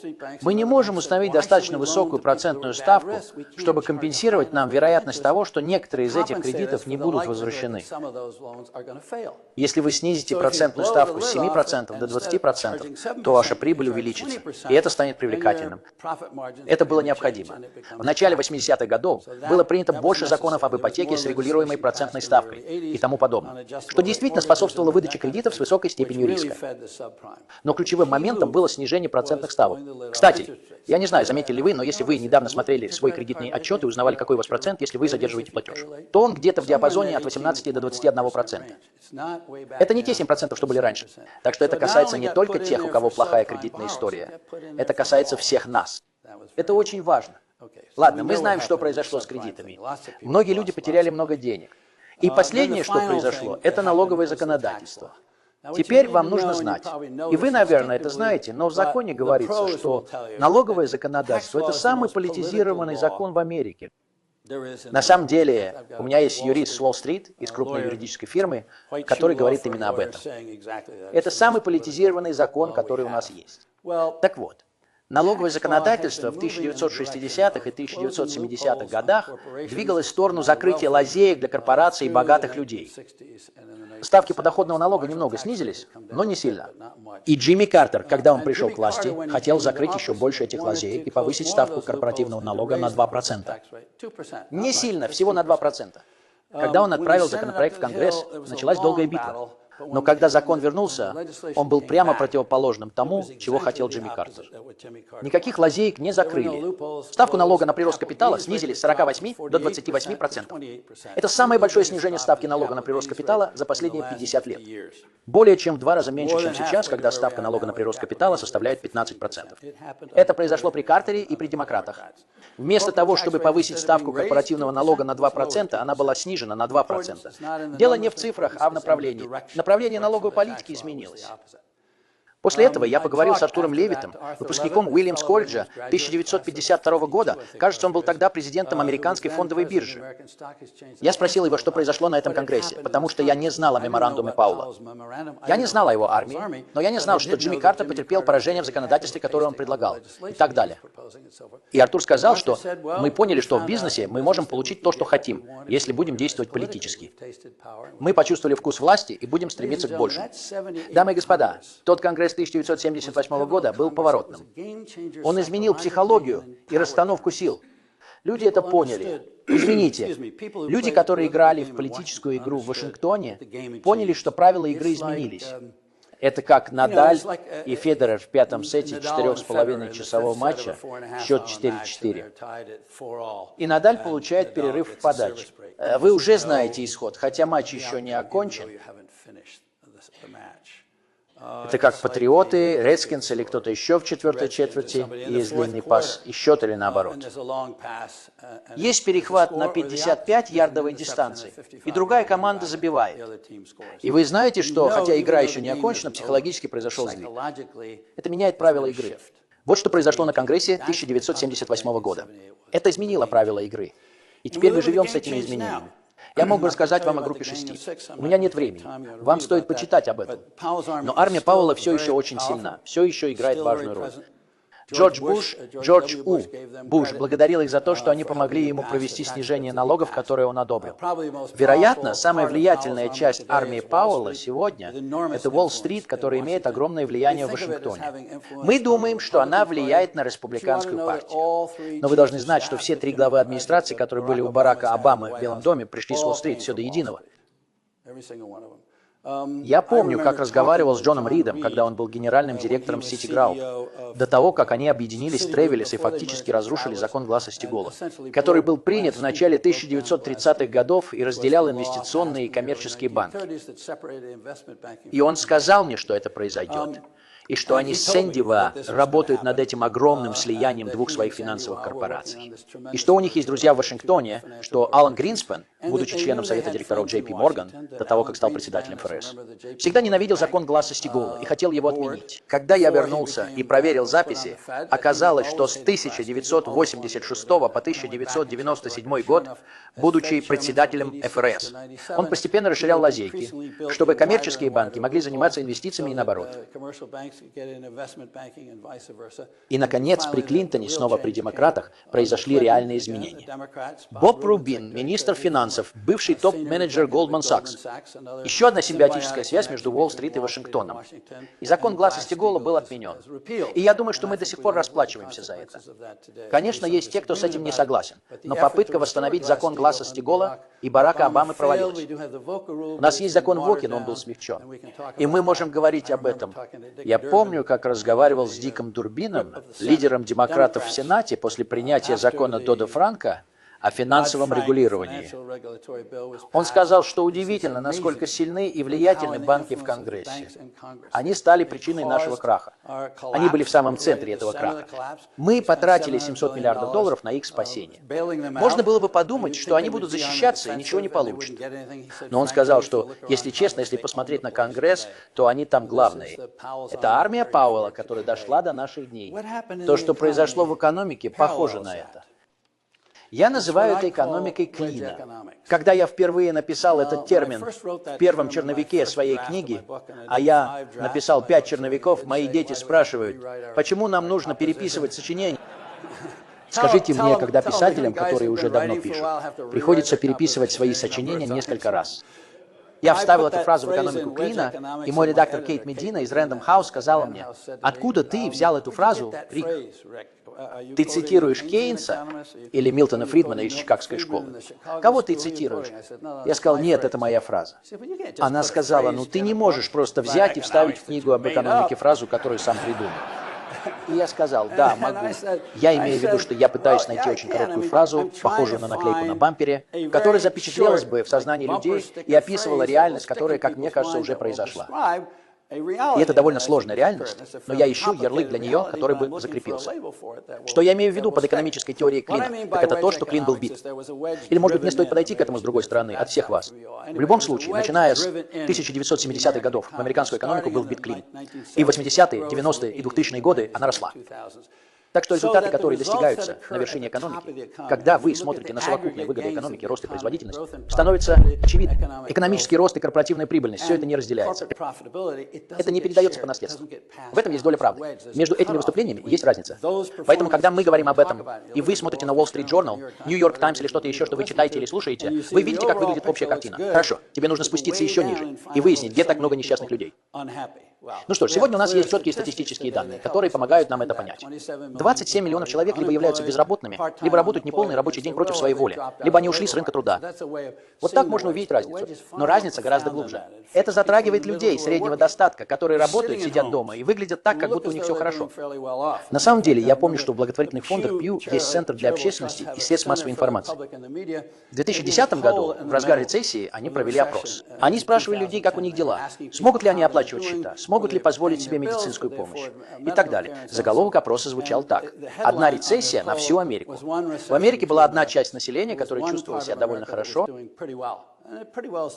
Мы не можем установить достаточно высокую процентную ставку, чтобы компенсировать нам вероятность того, что некоторые из этих кредитов не будут возвращены. Если вы снизите процентную ставку с 7% до 20%, то ваша прибыль увеличится, и это станет привлекательным. Это было необходимо. В начале 80-х годов было принято больше законов об ипотеке с регулируемой процентной ставкой и тому подобное, что действительно способствовало выдаче кредитов с высокой степенью риска. Но ключевым моментом было снижение процентных ставок. Кстати, я не знаю, заметили ли вы, но если вы недавно смотрели свой кредитный отчет и узнавали, какой у вас процент, если вы задерживаете платеж, то он где-то в диапазоне от 18 до 21%. Это не те 7%, что были раньше. Так что это касается не только тех, у кого плохая кредитная история. Это касается всех нас. Это очень важно. Ладно, мы знаем, что произошло с кредитами. Многие люди потеряли много денег. И последнее, что произошло, это налоговое законодательство. Теперь вам нужно знать, и вы, наверное, это знаете, но в законе говорится, что налоговое законодательство – это самый политизированный закон в Америке. На самом деле, у меня есть юрист с Уолл-стрит из крупной юридической фирмы, который говорит именно об этом. Это самый политизированный закон, который у нас есть. Так вот, налоговое законодательство в 1960-х и 1970-х годах двигалось в сторону закрытия лазеек для корпораций и богатых людей. Ставки подоходного налога немного снизились, но не сильно. И Джимми Картер, когда он пришел к власти, хотел закрыть еще больше этих лазеек и повысить ставку корпоративного налога на 2%. Не сильно, всего на 2%. Когда он отправил законопроект в Конгресс, началась долгая битва. Но когда закон вернулся, он был прямо противоположным тому, чего хотел Джимми Картер. Никаких лазеек не закрыли. Ставку налога на прирост капитала снизили с 48 до 28%. Это самое большое снижение ставки налога на прирост капитала за последние 50 лет. Более чем в 2 раза меньше, чем сейчас, когда ставка налога на прирост капитала составляет 15%. Это произошло при Картере и при демократах. Вместо того, чтобы повысить ставку корпоративного налога на 2%, она была снижена на 2%. Дело не в цифрах, а в направлении. Направление налоговой политики изменилось. После этого я поговорил с Артуром Левитом, выпускником Уильямс-колледжа 1952 года. Кажется, он был тогда президентом американской фондовой биржи. Я спросил его, что произошло на этом конгрессе, потому что я не знал о меморандуме Пауэлла. Я не знал о его армии, но я не знал, что Джимми Картер потерпел поражение в законодательстве, которое он предлагал, и так далее. И Артур сказал, что мы поняли, что в бизнесе мы можем получить то, что хотим, если будем действовать политически. Мы почувствовали вкус власти и будем стремиться к большему. Дамы и господа, тот конгресс 1978 года был поворотным. Он изменил психологию и расстановку сил. Люди это поняли. Извините, люди, которые играли в политическую игру в Вашингтоне, поняли, что правила игры изменились. Это как Надаль и Федерер в 5-м сете 4,5-часового матча, счет 4-4. И Надаль получает перерыв в подаче. Вы уже знаете исход, хотя матч еще не окончен. Это как Патриоты, Редскинс или кто-то еще в 4-й четверти, есть длинный пас, и счет или наоборот. Есть перехват на 55-ярдовой дистанции, и другая команда забивает. И вы знаете, что, хотя игра еще не окончена, психологически произошел сдвиг. Это меняет правила игры. Вот что произошло на Конгрессе 1978 года. Это изменило правила игры. И теперь мы живем с этими изменениями. Я мог бы рассказать вам о группе 6. У меня нет времени. Вам стоит почитать об этом. Но армия Пауэлла все еще очень сильна, все еще играет важную роль. Джордж Буш благодарил их за то, что они помогли ему провести снижение налогов, которые он одобрил. Вероятно, самая влиятельная часть армии Пауэлла сегодня – это Уолл-стрит, который имеет огромное влияние в Вашингтоне. Мы думаем, что она влияет на республиканскую партию. Но вы должны знать, что все 3 главы администрации, которые были у Барака Обамы в Белом доме, пришли с Уолл-стрит, все до единого. Я помню, как разговаривал с Джоном Ридом, когда он был генеральным директором Citigroup, до того, как они объединились с Тревелис и фактически разрушили закон Гласса-Стегола, который был принят в начале 1930-х годов и разделял инвестиционные и коммерческие банки. И он сказал мне, что это произойдет, и что они с Сэндива работают над этим огромным слиянием 2 своих финансовых корпораций. И что у них есть друзья в Вашингтоне, что Алан Гринспен, будучи членом совета директоров JP Morgan, до того, как стал председателем ФРС, всегда ненавидел закон Гласса-Стигула и хотел его отменить. Когда я вернулся и проверил записи, оказалось, что с 1986 по 1997 год, будучи председателем ФРС, он постепенно расширял лазейки, чтобы коммерческие банки могли заниматься инвестициями и наоборот. И, наконец, при Клинтоне, снова при демократах, произошли реальные изменения. Боб Рубин, министр финансов, бывший топ-менеджер Goldman Sachs. Еще одна симбиотическая связь между Уолл-стрит и Вашингтоном. И закон Гласса-Стигула был отменен. И я думаю, что мы до сих пор расплачиваемся за это. Конечно, есть те, кто с этим не согласен, но попытка восстановить закон Гласса-Стигула и Барака Обамы провалилась. У нас есть закон Воки, но он был смягчен. И мы можем говорить об этом. Я помню, как разговаривал с Диком Дурбином, лидером демократов в Сенате, после принятия закона Додо-Франка о финансовом регулировании. Он сказал, что удивительно, насколько сильны и влиятельны банки в Конгрессе. Они стали причиной нашего краха. Они были в самом центре этого краха. Мы потратили $700 миллиардов на их спасение. Можно было бы подумать, что они будут защищаться и ничего не получат. Но он сказал, что, если честно, если посмотреть на Конгресс, то они там главные. Это армия Пауэлла, которая дошла до наших дней. То, что произошло в экономике, похоже на это. Я называю это экономикой клина. Когда я впервые написал этот термин в первом черновике своей книги, а я написал 5 черновиков, мои дети спрашивают, почему нам нужно переписывать сочинения? Скажите мне, когда писателям, которые уже давно пишут, приходится переписывать свои сочинения несколько раз. Я вставил эту фразу в экономику клина, и мой редактор Кейт Медина из Random House сказала мне, откуда ты взял эту фразу, Рик? Ты цитируешь Кейнса или Милтона Фридмана из Чикагской школы? Кого ты цитируешь? Я сказал, нет, это моя фраза. Она сказала, ну ты не можешь просто взять и вставить в книгу об экономике фразу, которую сам придумал. И я сказал, да, могу. Я имею в виду, что я пытаюсь найти очень короткую фразу, похожую на наклейку на бампере, которая запечатлелась бы в сознании людей и описывала реальность, которая, как мне кажется, уже произошла. И это довольно сложная реальность, но я ищу ярлык для нее, который бы закрепился. Что я имею в виду под экономической теорией клина? Так это то, что клин был бит. Или, может быть, мне стоит подойти к этому с другой стороны, от всех вас. В любом случае, начиная с 1970-х годов в американскую экономику был бит клин. И в 80-е, 90-е и 2000-е годы она росла. Так что результаты, которые достигаются на вершине экономики, когда вы смотрите на совокупные выгоды экономики, рост и производительность, становятся очевидны. Экономический рост и корпоративная прибыльность, все это не разделяется. Это не передается по наследству. В этом есть доля правды. Между этими выступлениями есть разница. Поэтому, когда мы говорим об этом, и вы смотрите на Wall Street Journal, New York Times или что-то еще, что вы читаете или слушаете, вы видите, как выглядит общая картина. Хорошо, тебе нужно спуститься еще ниже и выяснить, где так много несчастных людей. Ну что ж, сегодня у нас есть четкие статистические данные, которые помогают нам это понять. 27 миллионов человек либо являются безработными, либо работают неполный рабочий день против своей воли, либо они ушли с рынка труда. Вот так можно увидеть разницу. Но разница гораздо глубже. Это затрагивает людей среднего достатка, которые работают, сидят дома и выглядят так, как будто у них все хорошо. На самом деле, я помню, что в благотворительных фондах Pew есть Центр для общественности и средств массовой информации. В 2010 году, в разгар рецессии, они провели опрос. Они спрашивали людей, как у них дела, смогут ли они оплачивать счета, смогут ли позволить себе медицинскую помощь и так далее. Заголовок опроса звучал так. Одна рецессия на всю Америку. В Америке была одна часть населения, которая чувствовала себя довольно хорошо,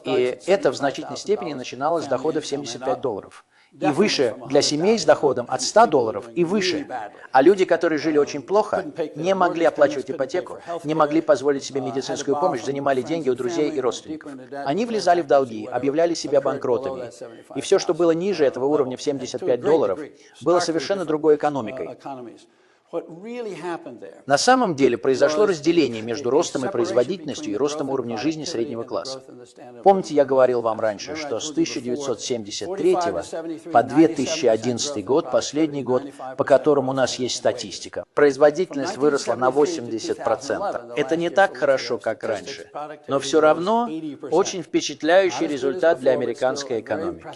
и это в значительной степени начиналось с дохода в $75. И выше для семей с доходом от $100 и выше. А люди, которые жили очень плохо, не могли оплачивать ипотеку, не могли позволить себе медицинскую помощь, занимали деньги у друзей и родственников. Они влезали в долги, объявляли себя банкротами. И все, что было ниже этого уровня в $75, было совершенно другой экономикой. На самом деле произошло разделение между ростом и производительностью и ростом уровня жизни среднего класса. Помните, я говорил вам раньше, что с 1973 по 2011 год, последний год, по которому у нас есть статистика, производительность выросла на 80%. Это не так хорошо, как раньше, но все равно очень впечатляющий результат для американской экономики.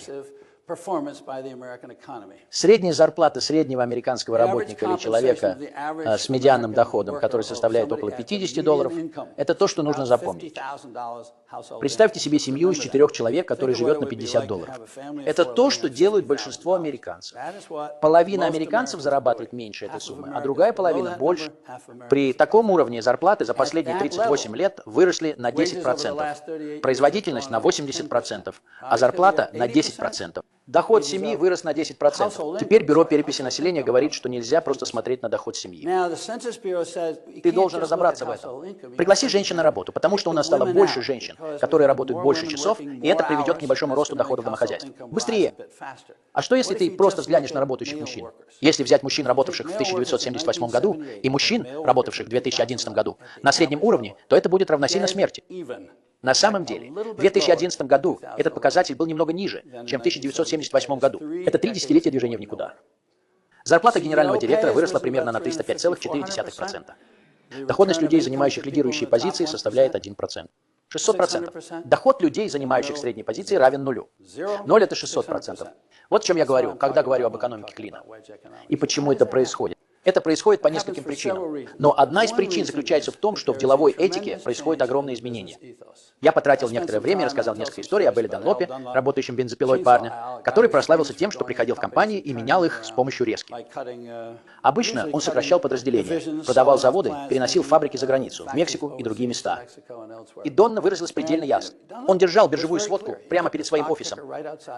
Средняя зарплата среднего американского работника или человека с медианным доходом, который составляет около $50, это то, что нужно запомнить. Представьте себе семью из 4 человек, которая живет на $50. Это то, что делают большинство американцев. Половина американцев зарабатывает меньше этой суммы, а другая половина больше. При таком уровне зарплаты за последние 38 лет выросли на 10%, производительность на 80%, а зарплата на 10%. Доход семьи вырос на 10%. Теперь Бюро переписи населения говорит, что нельзя просто смотреть на доход семьи. Ты должен разобраться в этом. Пригласи женщин на работу, потому что у нас стало больше женщин, которые работают больше часов, и это приведет к небольшому росту доходов домохозяйств. Быстрее! А что, если ты просто взглянешь на работающих мужчин? Если взять мужчин, работавших в 1978 году, и мужчин, работавших в 2011 году, на среднем уровне, то это будет равносильно смерти. На самом деле, в 2011 году этот показатель был немного ниже, чем в 1978 году. Это 3 десятилетия движения в никуда. Зарплата генерального директора выросла примерно на 305,4%. Доходность людей, занимающих лидирующие позиции, составляет 1%. 600%. Доход людей, занимающих средние позиции, равен нулю. 0 – это 600%. Вот о чем я говорю, когда говорю об экономике клина. И почему это происходит. Это происходит по нескольким причинам. Но одна из причин заключается в том, что в деловой этике происходят огромные изменения. Я потратил некоторое время и рассказал несколько историй об Элли Данлопе, работающем бензопилой парня, который прославился тем, что приходил в компании и менял их с помощью резки. Обычно он сокращал подразделения, продавал заводы, переносил фабрики за границу, в Мексику и другие места. И Донна выразилась предельно ясно. Он держал биржевую сводку прямо перед своим офисом.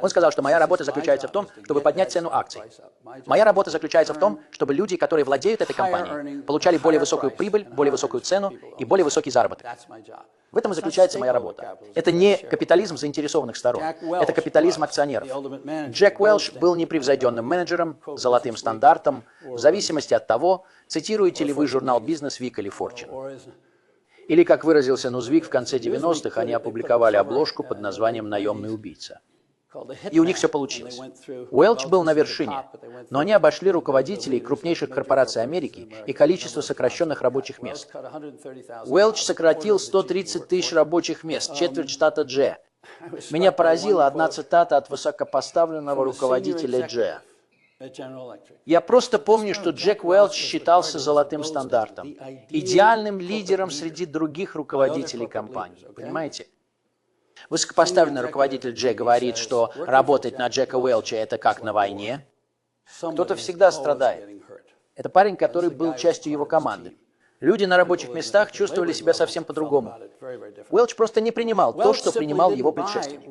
Он сказал, что моя работа заключается в том, чтобы поднять цену акций. Моя работа заключается в том, чтобы люди, которые владеют этой компанией, получали более высокую прибыль, более высокую цену и более высокий заработок. В этом и заключается моя работа. Это не капитализм заинтересованных сторон, это капитализм акционеров. Джек Уэлч был непревзойденным менеджером, золотым стандартом, в зависимости от того, цитируете ли вы журнал «Бизнес Вик» или «Форчин». Или, как выразился Ньюсвик в конце 90-х, они опубликовали обложку под названием «Наемный убийца». И у них все получилось. Уэлч был на вершине, но они обошли руководителей крупнейших корпораций Америки и количество сокращенных рабочих мест. Уэлч сократил 130 тысяч рабочих мест, четверть штата Дж. Меня поразила одна цитата от высокопоставленного руководителя Дж. Я просто помню, что Джек Уэлч считался золотым стандартом, идеальным лидером среди других руководителей компании. Понимаете? Высокопоставленный руководитель Дж говорит, что работать на Джека Уэлча – это как на войне. Кто-то всегда страдает. Это парень, который был частью его команды. Люди на рабочих местах чувствовали себя совсем по-другому. Уэлч просто не принимал то, что принимал его предшественник.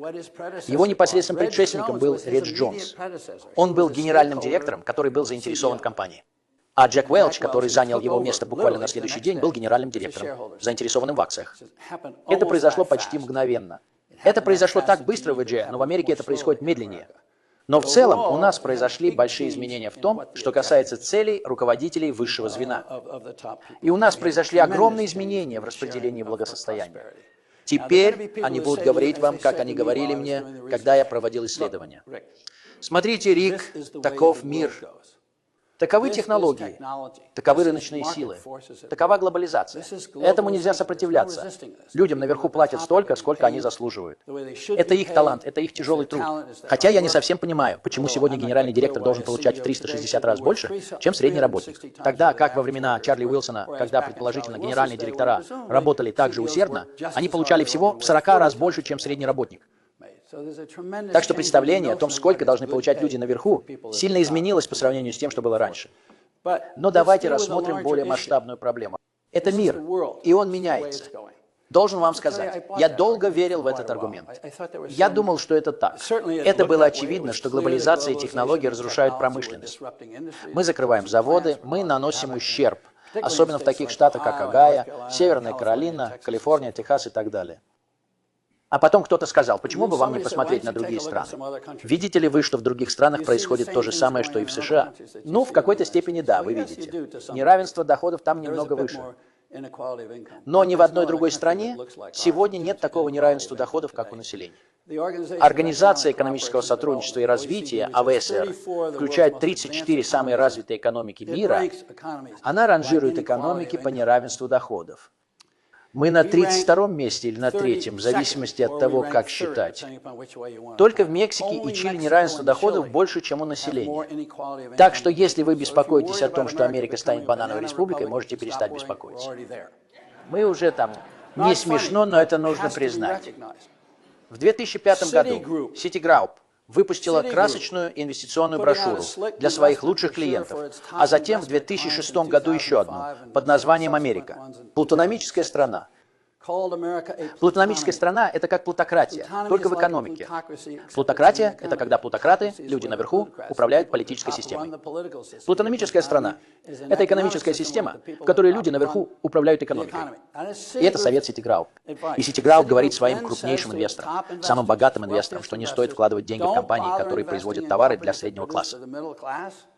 Его непосредственным предшественником был Редж Джонс. Он был генеральным директором, который был заинтересован в компании. А Джек Уэлч, который занял его место буквально на следующий день, был генеральным директором, заинтересованным в акциях. Это произошло почти мгновенно. Это произошло так быстро в ИДЖ, но в Америке это происходит медленнее. Но в целом у нас произошли большие изменения в том, что касается целей руководителей высшего звена. И у нас произошли огромные изменения в распределении благосостояния. Теперь они будут говорить вам, как они говорили мне, когда я проводил исследования. Смотрите, Рик, таков мир. Таковы технологии, таковы рыночные силы, такова глобализация. Этому нельзя сопротивляться. Людям наверху платят столько, сколько они заслуживают. Это их талант, это их тяжелый труд. Хотя я не совсем понимаю, почему сегодня генеральный директор должен получать в 360 раз больше, чем средний работник. Тогда, как во времена Чарли Уилсона, когда, предположительно, генеральные директора работали так же усердно, они получали всего в 40 раз больше, чем средний работник. Так что представление о том, сколько должны получать люди наверху, сильно изменилось по сравнению с тем, что было раньше. Но давайте рассмотрим более масштабную проблему. Это мир, и он меняется. Должен вам сказать, я долго верил в этот аргумент. Я думал, что это так. Это было очевидно, что глобализация и технологии разрушают промышленность. Мы закрываем заводы, мы наносим ущерб, особенно в таких штатах, как Огайо, Северная Каролина, Калифорния, Техас и так далее. А потом кто-то сказал, почему бы вам не посмотреть на другие страны? Видите ли вы, что в других странах происходит то же самое, что и в США? Ну, в какой-то степени да, вы видите. Неравенство доходов там немного выше. Но ни в одной другой стране сегодня нет такого неравенства доходов, как у населения. Организация экономического сотрудничества и развития, АВСР, включает 34 самые развитые экономики мира. Она ранжирует экономики по неравенству доходов. Мы на 32-м месте или на 3-м, в зависимости от того, как считать. Только в Мексике и Чили неравенство доходов больше, чем у населения. Так что, если вы беспокоитесь о том, что Америка станет банановой республикой, можете перестать беспокоиться. Мы уже там. Не смешно, но это нужно признать. В 2005 году Citigroup выпустила красочную инвестиционную брошюру для своих лучших клиентов, а затем в 2006 году еще одну под названием «Америка». Плутономическая страна. Плутономическая страна – это как плутократия, только в экономике. Плутократия – это когда плутократы, люди наверху, управляют политической системой. Плутономическая страна – это экономическая система, в которой люди наверху управляют экономикой. И это совет Citigroup. И Citigroup говорит своим крупнейшим инвесторам, самым богатым инвесторам, что не стоит вкладывать деньги в компании, которые производят товары для среднего класса.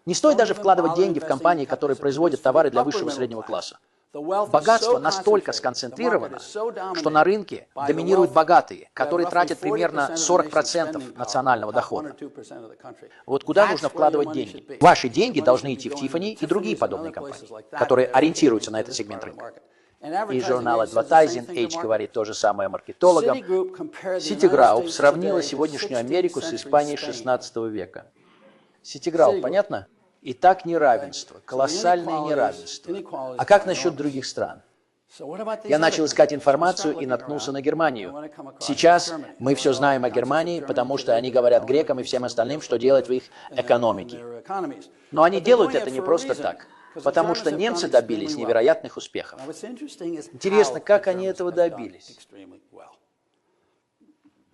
Не стоит даже вкладывать деньги в компании, которые производят товары для высшего и среднего класса. Богатство настолько сконцентрировано, что на рынке доминируют богатые, которые тратят примерно 40% национального дохода. Вот куда нужно вкладывать деньги? Ваши деньги должны идти в Tiffany и другие подобные компании, которые ориентируются на этот сегмент рынка. И журнал Advertising Age говорит то же самое маркетологам. Citigroup сравнила сегодняшнюю Америку с Испанией XVI века. Citigroup, понятно? Итак, неравенство, колоссальное неравенство. А как насчет других стран? Я начал искать информацию и наткнулся на Германию. Сейчас мы все знаем о Германии, потому что они говорят грекам и всем остальным, что делать в их экономике. Но они делают это не просто так, потому что немцы добились невероятных успехов. Интересно, как они этого добились?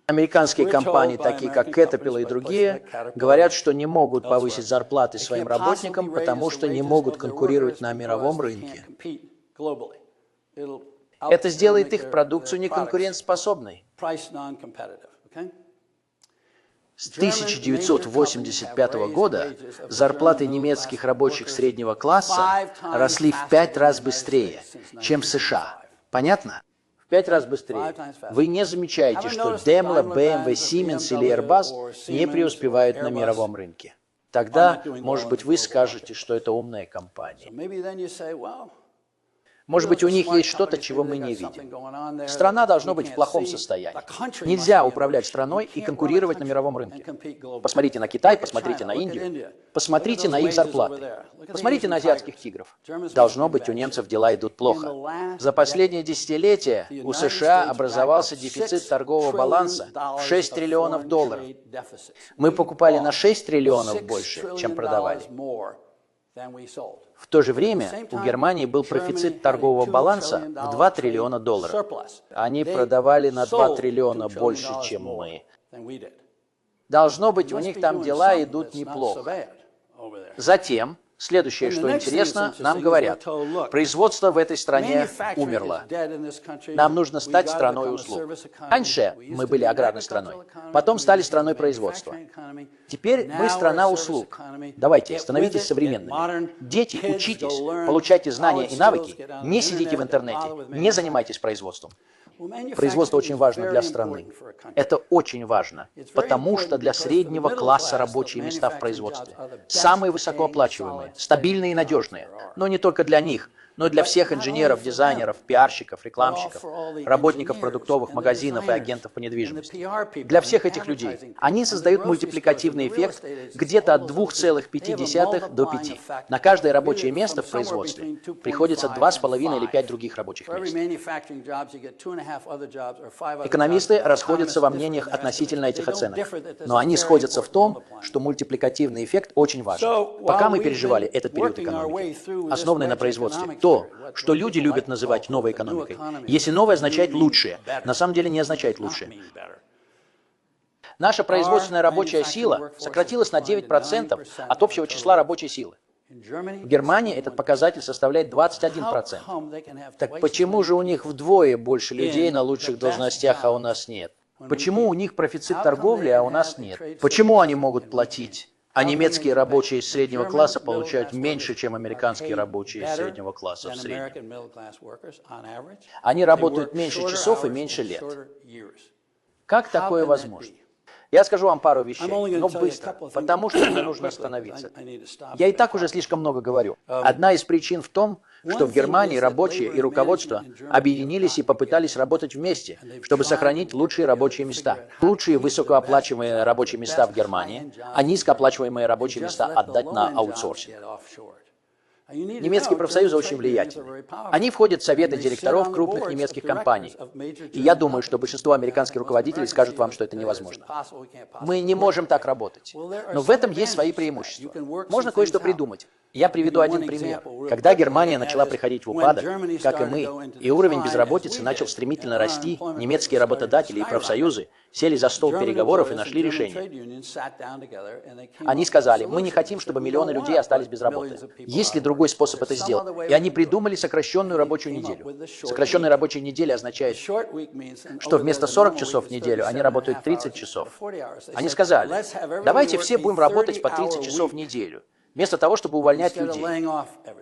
Американские компании, такие как Caterpillar и другие, говорят, что не могут повысить зарплаты своим работникам, потому что не могут конкурировать на мировом рынке. Это сделает их продукцию неконкурентоспособной. С 1985 года зарплаты немецких рабочих среднего класса росли в 5 раз быстрее, чем в США. Понятно? В 5 раз быстрее. Вы не замечаете, что Daimler, BMW, Siemens или Airbus не преуспевают на мировом рынке. Тогда, может быть, вы скажете, что это умная компания. Может быть, у них есть что-то, чего мы не видим. Страна должна быть в плохом состоянии. Нельзя управлять страной и конкурировать на мировом рынке. Посмотрите на Китай, посмотрите на Индию, посмотрите на их зарплаты, посмотрите на азиатских тигров. Должно быть, у немцев дела идут плохо. За последние десятилетия у США образовался дефицит торгового баланса в 6 триллионов долларов. Мы покупали на 6 триллионов больше, чем продавали. В то же время у Германии был профицит торгового баланса в 2 триллиона долларов. Они продавали на 2 триллиона больше, чем мы. Должно быть, у них там дела идут неплохо. Затем, следующее, что интересно, нам говорят, производство в этой стране умерло. Нам нужно стать страной услуг. Раньше мы были аграрной страной, потом стали страной производства. Теперь мы страна услуг. Давайте, становитесь современными. Дети, учитесь, получайте знания и навыки, не сидите в интернете, не занимайтесь производством. Производство очень важно для страны. Это очень важно, потому что для среднего класса рабочие места в производстве самые высокооплачиваемые, стабильные и надежные, но не только для них, но и для всех инженеров, дизайнеров, пиарщиков, рекламщиков, работников продуктовых магазинов и агентов по недвижимости. Для всех этих людей. Они создают мультипликативный эффект где-то от 2,5 до 5. На каждое рабочее место в производстве приходится 2,5 или 5 других рабочих мест. Экономисты расходятся во мнениях относительно этих оценок, но они сходятся в том, что мультипликативный эффект очень важен. Пока мы переживали этот период экономики, основанный на производстве, то, что люди любят называть новой экономикой, если новое означает лучшее, на самом деле не означает лучшее. Наша производственная рабочая сила сократилась на 9% от общего числа рабочей силы. В Германии этот показатель составляет 21%. Так почему же у них вдвое больше людей на лучших должностях, а у нас нет? Почему у них профицит торговли, а у нас нет? Почему они могут платить, а немецкие рабочие из среднего класса получают меньше, чем американские рабочие из среднего класса в среднем? Они работают меньше часов и меньше лет. Как такое возможно? Я скажу вам пару вещей, но быстро, потому что мне нужно остановиться. Я и так уже слишком много говорю. Одна из причин в том, что в Германии рабочие и руководство объединились и попытались работать вместе, чтобы сохранить лучшие рабочие места. Лучшие высокооплачиваемые рабочие места в Германии, а низкооплачиваемые рабочие места отдать на аутсорсинг. Немецкие профсоюзы очень влиятельны. Они входят в советы директоров крупных немецких компаний. И я думаю, что большинство американских руководителей скажут вам, что это невозможно. Мы не можем так работать. Но в этом есть свои преимущества. Можно кое-что придумать. Я приведу один пример. Когда Германия начала приходить в упадок, как и мы, и уровень безработицы начал стремительно расти, немецкие работодатели и профсоюзы сели за стол переговоров и нашли решение. Они сказали, мы не хотим, чтобы миллионы людей остались без работы. Есть ли другой способ это сделать? И они придумали сокращенную рабочую неделю. Сокращенная рабочая неделя означает, что вместо 40 часов в неделю они работают 30 часов. Они сказали, давайте все будем работать по 30 часов в неделю. Вместо того, чтобы увольнять людей.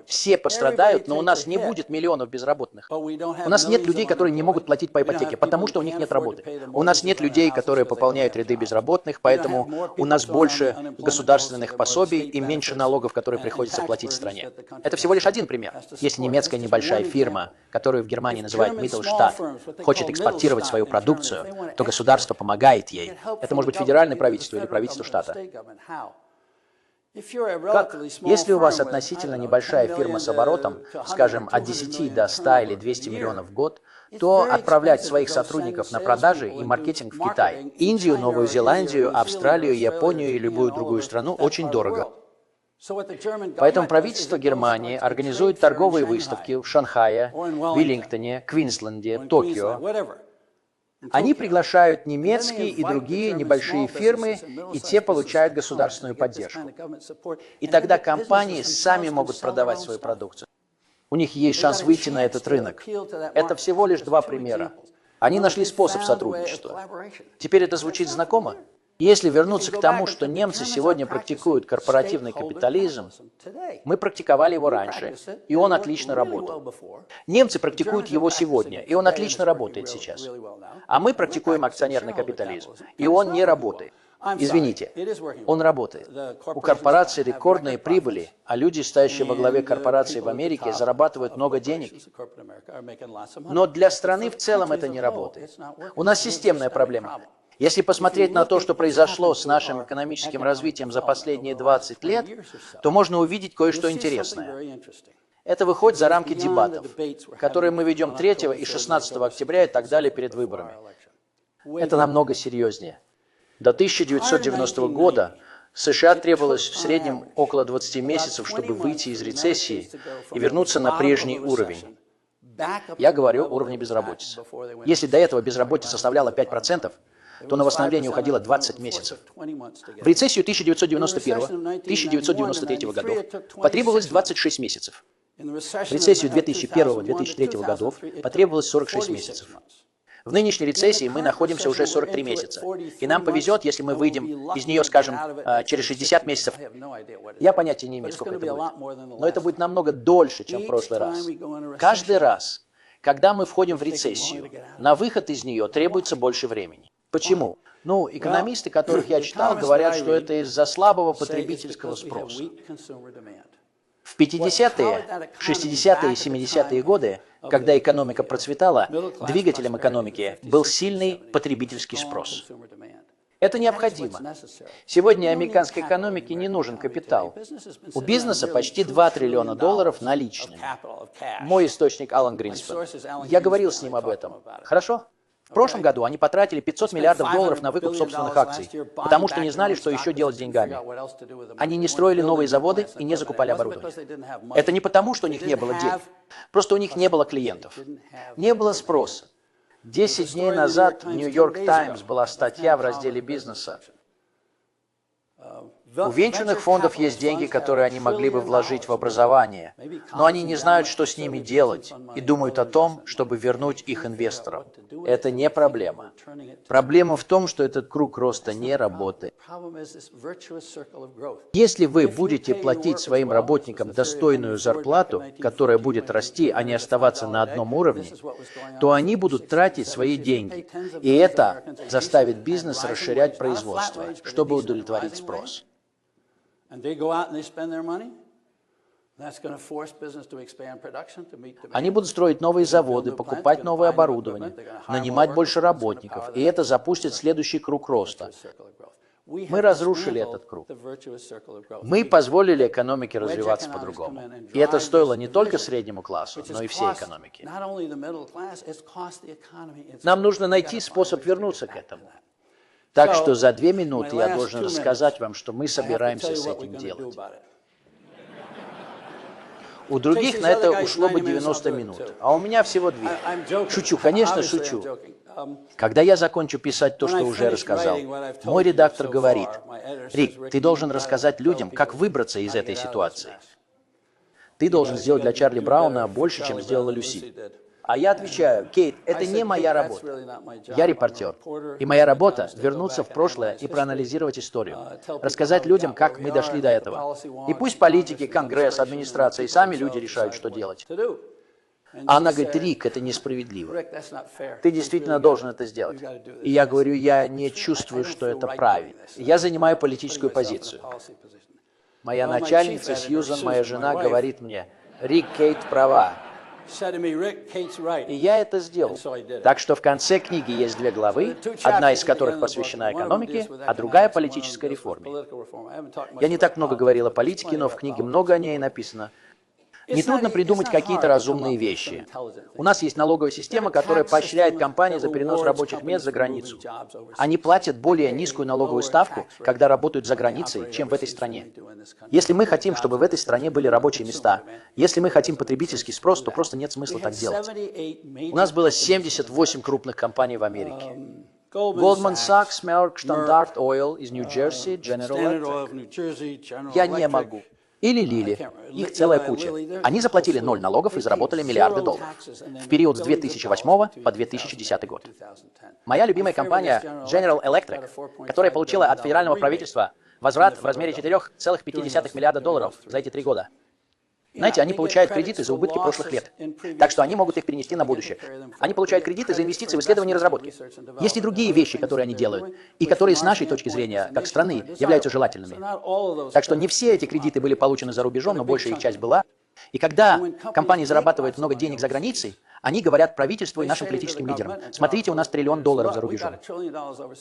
Все пострадают, но у нас не будет миллионов безработных. У нас нет людей, которые не могут платить по ипотеке, потому что у них нет работы. У нас нет людей, которые пополняют ряды безработных, поэтому у нас больше государственных пособий и меньше налогов, которые приходится платить стране. Это всего лишь один пример. Если немецкая небольшая фирма, которую в Германии называют Mittelstand, хочет экспортировать свою продукцию, то государство помогает ей. Это может быть федеральное правительство или правительство штата. Если у вас относительно небольшая фирма с оборотом, скажем, от 10 до 100 или 200 миллионов в год, то отправлять своих сотрудников на продажи и маркетинг в Китай, Индию, Новую Зеландию, Австралию, Японию и любую другую страну очень дорого. Поэтому правительство Германии организует торговые выставки в Шанхае, Веллингтоне, Квинсленде, Токио. Они приглашают немецкие и другие небольшие фирмы, и те получают государственную поддержку. И тогда компании сами могут продавать свою продукцию. У них есть шанс выйти на этот рынок. Это всего лишь два примера. Они нашли способ сотрудничества. Теперь это звучит знакомо? Если вернуться к тому, что немцы сегодня практикуют корпоративный капитализм, мы практиковали его раньше, и он отлично работал. Немцы практикуют его сегодня, и он отлично работает сейчас. А мы практикуем акционерный капитализм, и он не работает. Извините, он работает. У корпораций рекордные прибыли, а люди, стоящие во главе корпораций в Америке, зарабатывают много денег. Но для страны в целом это не работает. У нас системная проблема. Если посмотреть на то, что произошло с нашим экономическим развитием за последние 20 лет, то можно увидеть кое-что интересное. Это выходит за рамки дебатов, которые мы ведем 3 и 16 октября и так далее перед выборами. Это намного серьезнее. До 1990 года США требовалось в среднем около 20 месяцев, чтобы выйти из рецессии и вернуться на прежний уровень. Я говорю о уровне безработицы. Если до этого безработица составляла 5%, то на восстановление уходило 20 месяцев. В рецессию 1991-1993 годов потребовалось 26 месяцев. В рецессию 2001-2003 годов потребовалось 46 месяцев. В нынешней рецессии мы находимся уже 43 месяца. И нам повезет, если мы выйдем из нее, скажем, через 60 месяцев. Я понятия не имею, сколько это будет. Но это будет намного дольше, чем в прошлый раз. Каждый раз, когда мы входим в рецессию, на выход из нее требуется больше времени. Почему? Ну, экономисты, которых я читал, говорят, что это из-за слабого потребительского спроса. В 50-е, 60-е и 70-е годы, когда экономика процветала, двигателем экономики был сильный потребительский спрос. Это необходимо. Сегодня американской экономике не нужен капитал. У бизнеса почти $2 триллиона наличными. Мой источник Алан Гринспен. Я говорил с ним об этом. Хорошо? В прошлом году они потратили $500 миллиардов на выкуп собственных акций, потому что не знали, что еще делать с деньгами. Они не строили новые заводы и не закупали оборудование. Это не потому, что у них не было денег. Просто у них не было клиентов. Не было спроса. 10 дней назад в Нью-Йорк Таймс была статья в разделе бизнеса. У венчурных фондов есть деньги, которые они могли бы вложить в образование, но они не знают, что с ними делать, и думают о том, чтобы вернуть их инвесторам. Это не проблема. Проблема в том, что этот круг роста не работает. Если вы будете платить своим работникам достойную зарплату, которая будет расти, а не оставаться на одном уровне, то они будут тратить свои деньги, и это заставит бизнес расширять производство, чтобы удовлетворить спрос. Они будут строить новые заводы, покупать новое оборудование, нанимать больше работников, и это запустит следующий круг роста. Мы разрушили этот круг. Мы позволили экономике развиваться по-другому. И это стоило не только среднему классу, но и всей экономике. Нам нужно найти способ вернуться к этому. Так что за 2 минуты я должен рассказать вам, что мы собираемся с этим делать. У других на это ушло бы 90 минут, а у меня всего 2. Шучу, конечно, шучу. Когда я закончу писать то, что уже рассказал, мой редактор говорит: «Рик, ты должен рассказать людям, как выбраться из этой ситуации. Ты должен сделать для Чарли Брауна больше, чем сделала Люси». А я отвечаю: «Кейт, это не моя работа. Я репортер. И моя работа – вернуться в прошлое и проанализировать историю. Рассказать людям, как мы дошли до этого. И пусть политики, Конгресс, администрация и сами люди решают, что делать». А она говорит: «Рик, это несправедливо. Ты действительно должен это сделать». И я говорю: «Я не чувствую, что это правильно. Я занимаю политическую позицию». Моя начальница Сьюзан, моя жена, говорит мне: «Рик, Кейт права». И я это сделал. Так что в конце книги есть 2 главы, одна из которых посвящена экономике, а другая – политической реформе. Я не так много говорил о политике, но в книге много о ней написано. Нетрудно придумать какие-то разумные вещи. У нас есть налоговая система, которая поощряет компании за перенос рабочих мест за границу. Они платят более низкую налоговую ставку, когда работают за границей, чем в этой стране. Если мы хотим, чтобы в этой стране были рабочие места, если мы хотим потребительский спрос, то просто нет смысла так делать. У нас было 78 крупных компаний в Америке. Goldman Sachs, Merck, Standard Oil из Нью-Джерси, General Electric. Я не могу. Или Лили. Их целая куча. Они заплатили 0 налогов и заработали миллиарды долларов в период с 2008 по 2010 год. Моя любимая компания General Electric, которая получила от федерального правительства возврат в размере 4,5 миллиарда долларов за эти 3 года. Знаете, они получают кредиты за убытки прошлых лет, так что они могут их перенести на будущее. Они получают кредиты за инвестиции в исследования и разработки. Есть и другие вещи, которые они делают, и которые с нашей точки зрения, как страны, являются желательными. Так что не все эти кредиты были получены за рубежом, но большая их часть была. И когда компании зарабатывают много денег за границей, они говорят правительству и нашим политическим лидерам: «Смотрите, у нас $1 триллион за рубежом».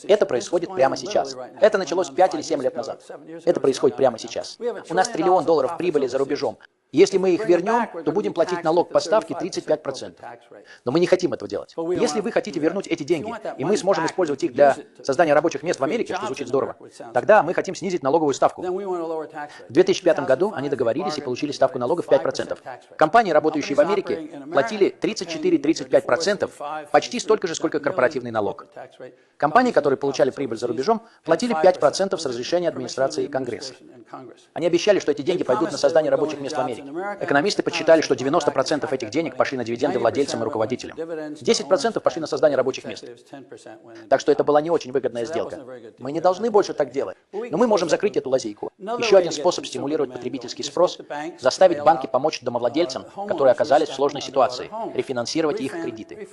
Это происходит прямо сейчас. Это началось 5 или 7 лет назад. Это происходит прямо сейчас. У нас $1 триллион прибыли за рубежом. Если мы их вернем, то будем платить налог по ставке 35%. Но мы не хотим этого делать. Если вы хотите вернуть эти деньги, и мы сможем использовать их для создания рабочих мест в Америке, что звучит здорово, тогда мы хотим снизить налоговую ставку. В 2005 году они договорились и получили ставку налогов 5%. Компании, работающие в Америке, платили 34-35%, почти столько же, сколько корпоративный налог. Компании, которые получали прибыль за рубежом, платили 5% с разрешения администрации и Конгресса. Они обещали, что эти деньги пойдут на создание рабочих мест в Америке. Экономисты подсчитали, что 90% этих денег пошли на дивиденды владельцам и руководителям. 10% пошли на создание рабочих мест. Так что это была не очень выгодная сделка. Мы не должны больше так делать. Но мы можем закрыть эту лазейку. Еще один способ стимулировать потребительский спрос – заставить банки помочь домовладельцам, которые оказались в сложной ситуации, рефинансировать их кредиты.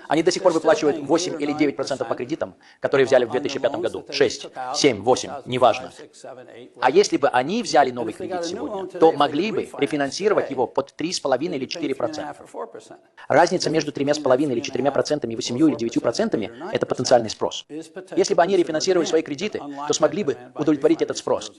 Они до сих пор выплачивают 8 или 9% по кредитам, которые взяли в 2005 году. 6, 7, 8, неважно. А если бы они взяли новый кредит сегодня, то могли бы рефинансировать его под 3,5 или 4%. Разница между 3,5 или 4% и 8 или 9% – это потенциальный спрос. Если бы они рефинансировали свои кредиты, то смогли бы удовлетворить этот спрос.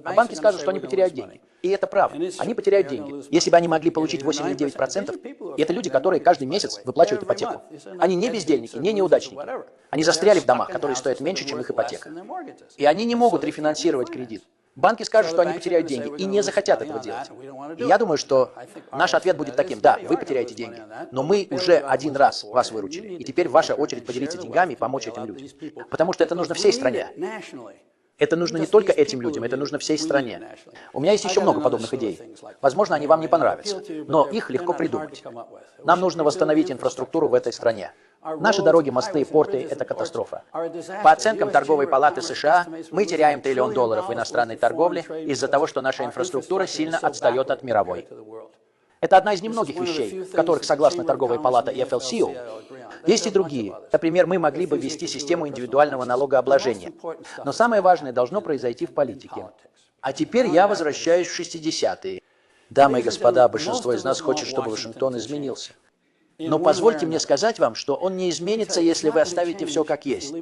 А банки скажут, что они потеряют деньги. И это правда. Они потеряют деньги. Если бы они могли получить 8 или 9%, и это люди, которые каждый месяц выплачивают ипотеку. Они не бездельники, не неудачники. Они застряли в домах, которые стоят меньше, чем их ипотека. И они не могут рефинансировать кредит. Банки скажут, что они потеряют деньги, и не захотят этого делать. И я думаю, что наш ответ будет таким: да, вы потеряете деньги, но мы уже один раз вас выручили, и теперь ваша очередь поделиться деньгами и помочь этим людям. Потому что это нужно всей стране. Это нужно не только этим людям, это нужно всей стране. У меня есть еще много подобных идей. Возможно, они вам не понравятся, но их легко придумать. Нам нужно восстановить инфраструктуру в этой стране. Наши дороги, мосты и порты – это катастрофа. По оценкам Торговой палаты США, мы теряем $1 триллион в иностранной торговле из-за того, что наша инфраструктура сильно отстает от мировой. Это одна из немногих вещей, в которых, согласно Торговой палате и FLCO, есть и другие. Например, мы могли бы ввести систему индивидуального налогообложения. Но самое важное должно произойти в политике. А теперь я возвращаюсь в 60-е. Дамы и господа, большинство из нас хочет, чтобы Вашингтон изменился. Но позвольте мне сказать вам, что он не изменится, если вы оставите все как есть.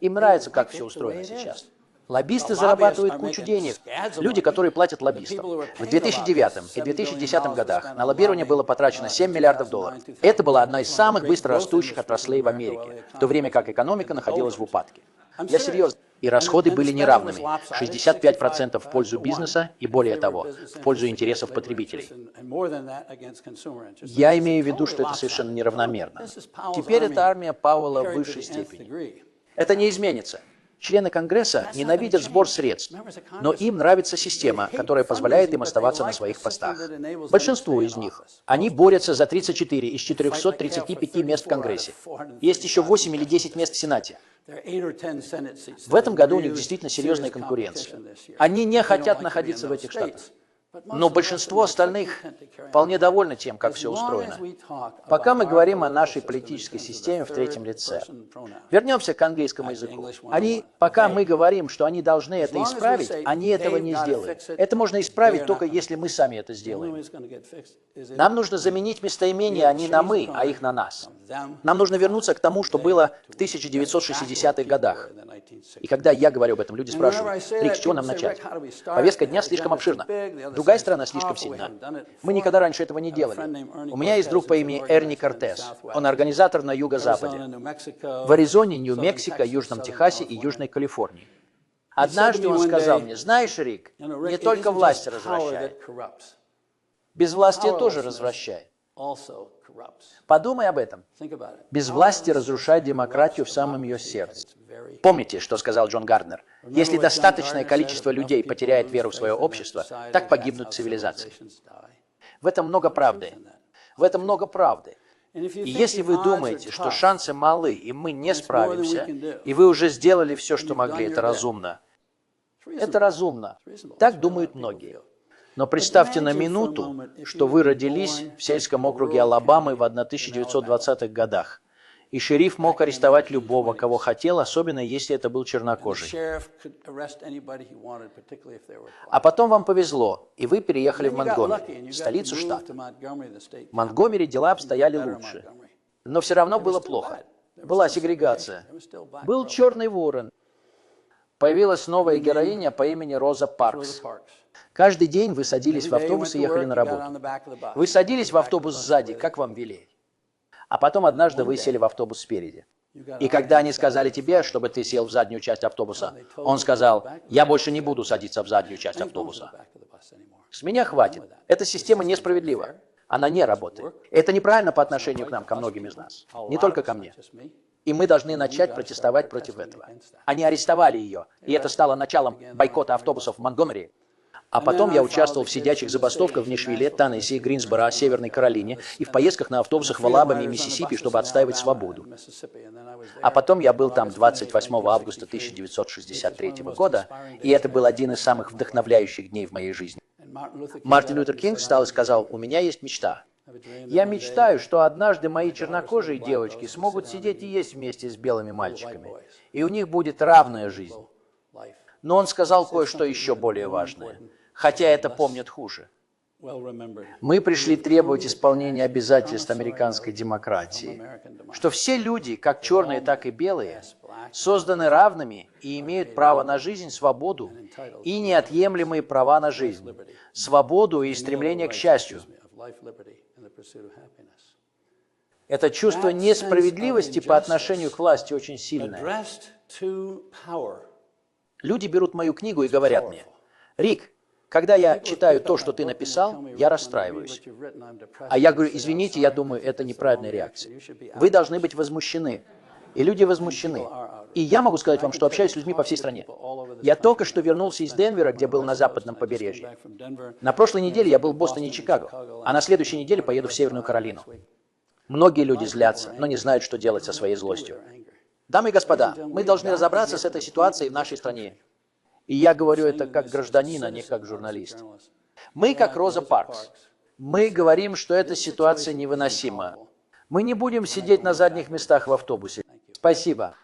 Им нравится, как все устроено сейчас. Лоббисты зарабатывают кучу денег. Люди, которые платят лоббистам. В 2009 и 2010 годах на лоббирование было потрачено $7 миллиардов. Это была одна из самых быстрорастущих отраслей в Америке, в то время как экономика находилась в упадке. Я серьезно. И расходы были неравными. 65% в пользу бизнеса и, более того, в пользу интересов потребителей. Я имею в виду, что это совершенно неравномерно. Теперь это армия Пауэлла в высшей степени. Это не изменится. Члены Конгресса ненавидят сбор средств, но им нравится система, которая позволяет им оставаться на своих постах. Большинству из них. Они борются за 34 из 435 мест в Конгрессе. Есть еще 8 или 10 мест в Сенате. В этом году у них действительно серьезная конкуренция. Они не хотят находиться в этих штатах. Но большинство остальных вполне довольны тем, как все устроено. Пока мы говорим о нашей политической системе в третьем лице. Вернемся к английскому языку. Пока мы говорим, что они должны это исправить, они этого не сделают. Это можно исправить только если мы сами это сделаем. Нам нужно заменить местоимение «они» на «мы», а их на «нас». Нам нужно вернуться к тому, что было в 1960-х годах. И когда я говорю об этом, люди спрашивают: «Рик, с чего нам начать? Повестка дня слишком обширна. Другая страна слишком сильна. Мы никогда раньше этого не делали». У меня есть друг по имени Эрни Кортес. Он организатор на юго-западе. В Аризоне, Нью-Мексико, Южном Техасе и Южной Калифорнии. Однажды он сказал мне: «Знаешь, Рик, не только власть развращает. Безвластие тоже развращает. Подумай об этом. Безвластие разрушает демократию в самом ее сердце». Помните, что сказал Джон Гарднер? Если достаточное количество людей потеряет веру в свое общество, так погибнут цивилизации. В этом много правды. В этом много правды. И если вы думаете, что шансы малы, и мы не справимся, и вы уже сделали все, что могли, это разумно. Это разумно. Так думают многие. Но представьте на минуту, что вы родились в сельском округе Алабамы в 1920-х годах, и шериф мог арестовать любого, кого хотел, особенно если это был чернокожий. А потом вам повезло, и вы переехали в Монтгомери, столицу штата. В Монтгомери дела обстояли лучше. Но все равно было плохо. Была сегрегация. Был черный ворон. Появилась новая героиня по имени Роза Паркс. Каждый день вы садились в автобус и ехали на работу. Вы садились в автобус сзади, как вам велели. А потом однажды вы сели в автобус спереди. И когда они сказали тебе, чтобы ты сел в заднюю часть автобуса, он сказал: «Я больше не буду садиться в заднюю часть автобуса». С меня хватит. Эта система несправедлива. Она не работает. Это неправильно по отношению к нам, ко многим из нас. Не только ко мне. И мы должны начать протестовать против этого. Они арестовали ее, и это стало началом бойкота автобусов в Монтгомери. А потом я участвовал в сидячих забастовках в Нэшвилле, Теннесси, Гринсборо, Северной Каролине и в поездках на автобусах в Алабаме и Миссисипи, чтобы отстаивать свободу. А потом я был там 28 августа 1963 года, и это был один из самых вдохновляющих дней в моей жизни. Мартин Лютер Кинг встал и сказал: «У меня есть мечта. Я мечтаю, что однажды мои чернокожие девочки смогут сидеть и есть вместе с белыми мальчиками, и у них будет равная жизнь». Но он сказал кое-что еще более важное, хотя это помнят хуже. Мы пришли требовать исполнения обязательств американской демократии, что все люди, как черные, так и белые, созданы равными и имеют право на жизнь, свободу и неотъемлемые права на жизнь, свободу и стремление к счастью. Это чувство несправедливости по отношению к власти очень сильное. Люди берут мою книгу и говорят мне: «Рик, когда я читаю то, что ты написал, я расстраиваюсь». А я говорю: «Извините, я думаю, это неправильная реакция. Вы должны быть возмущены». И люди возмущены. И я могу сказать вам, что общаюсь с людьми по всей стране. Я только что вернулся из Денвера, где был на западном побережье. На прошлой неделе я был в Бостоне и Чикаго, а на следующей неделе поеду в Северную Каролину. Многие люди злятся, но не знают, что делать со своей злостью. Дамы и господа, мы должны разобраться с этой ситуацией в нашей стране. И я говорю это как гражданин, а не как журналист. Мы, как Роза Паркс, мы говорим, что эта ситуация невыносима. Мы не будем сидеть на задних местах в автобусе. Спасибо.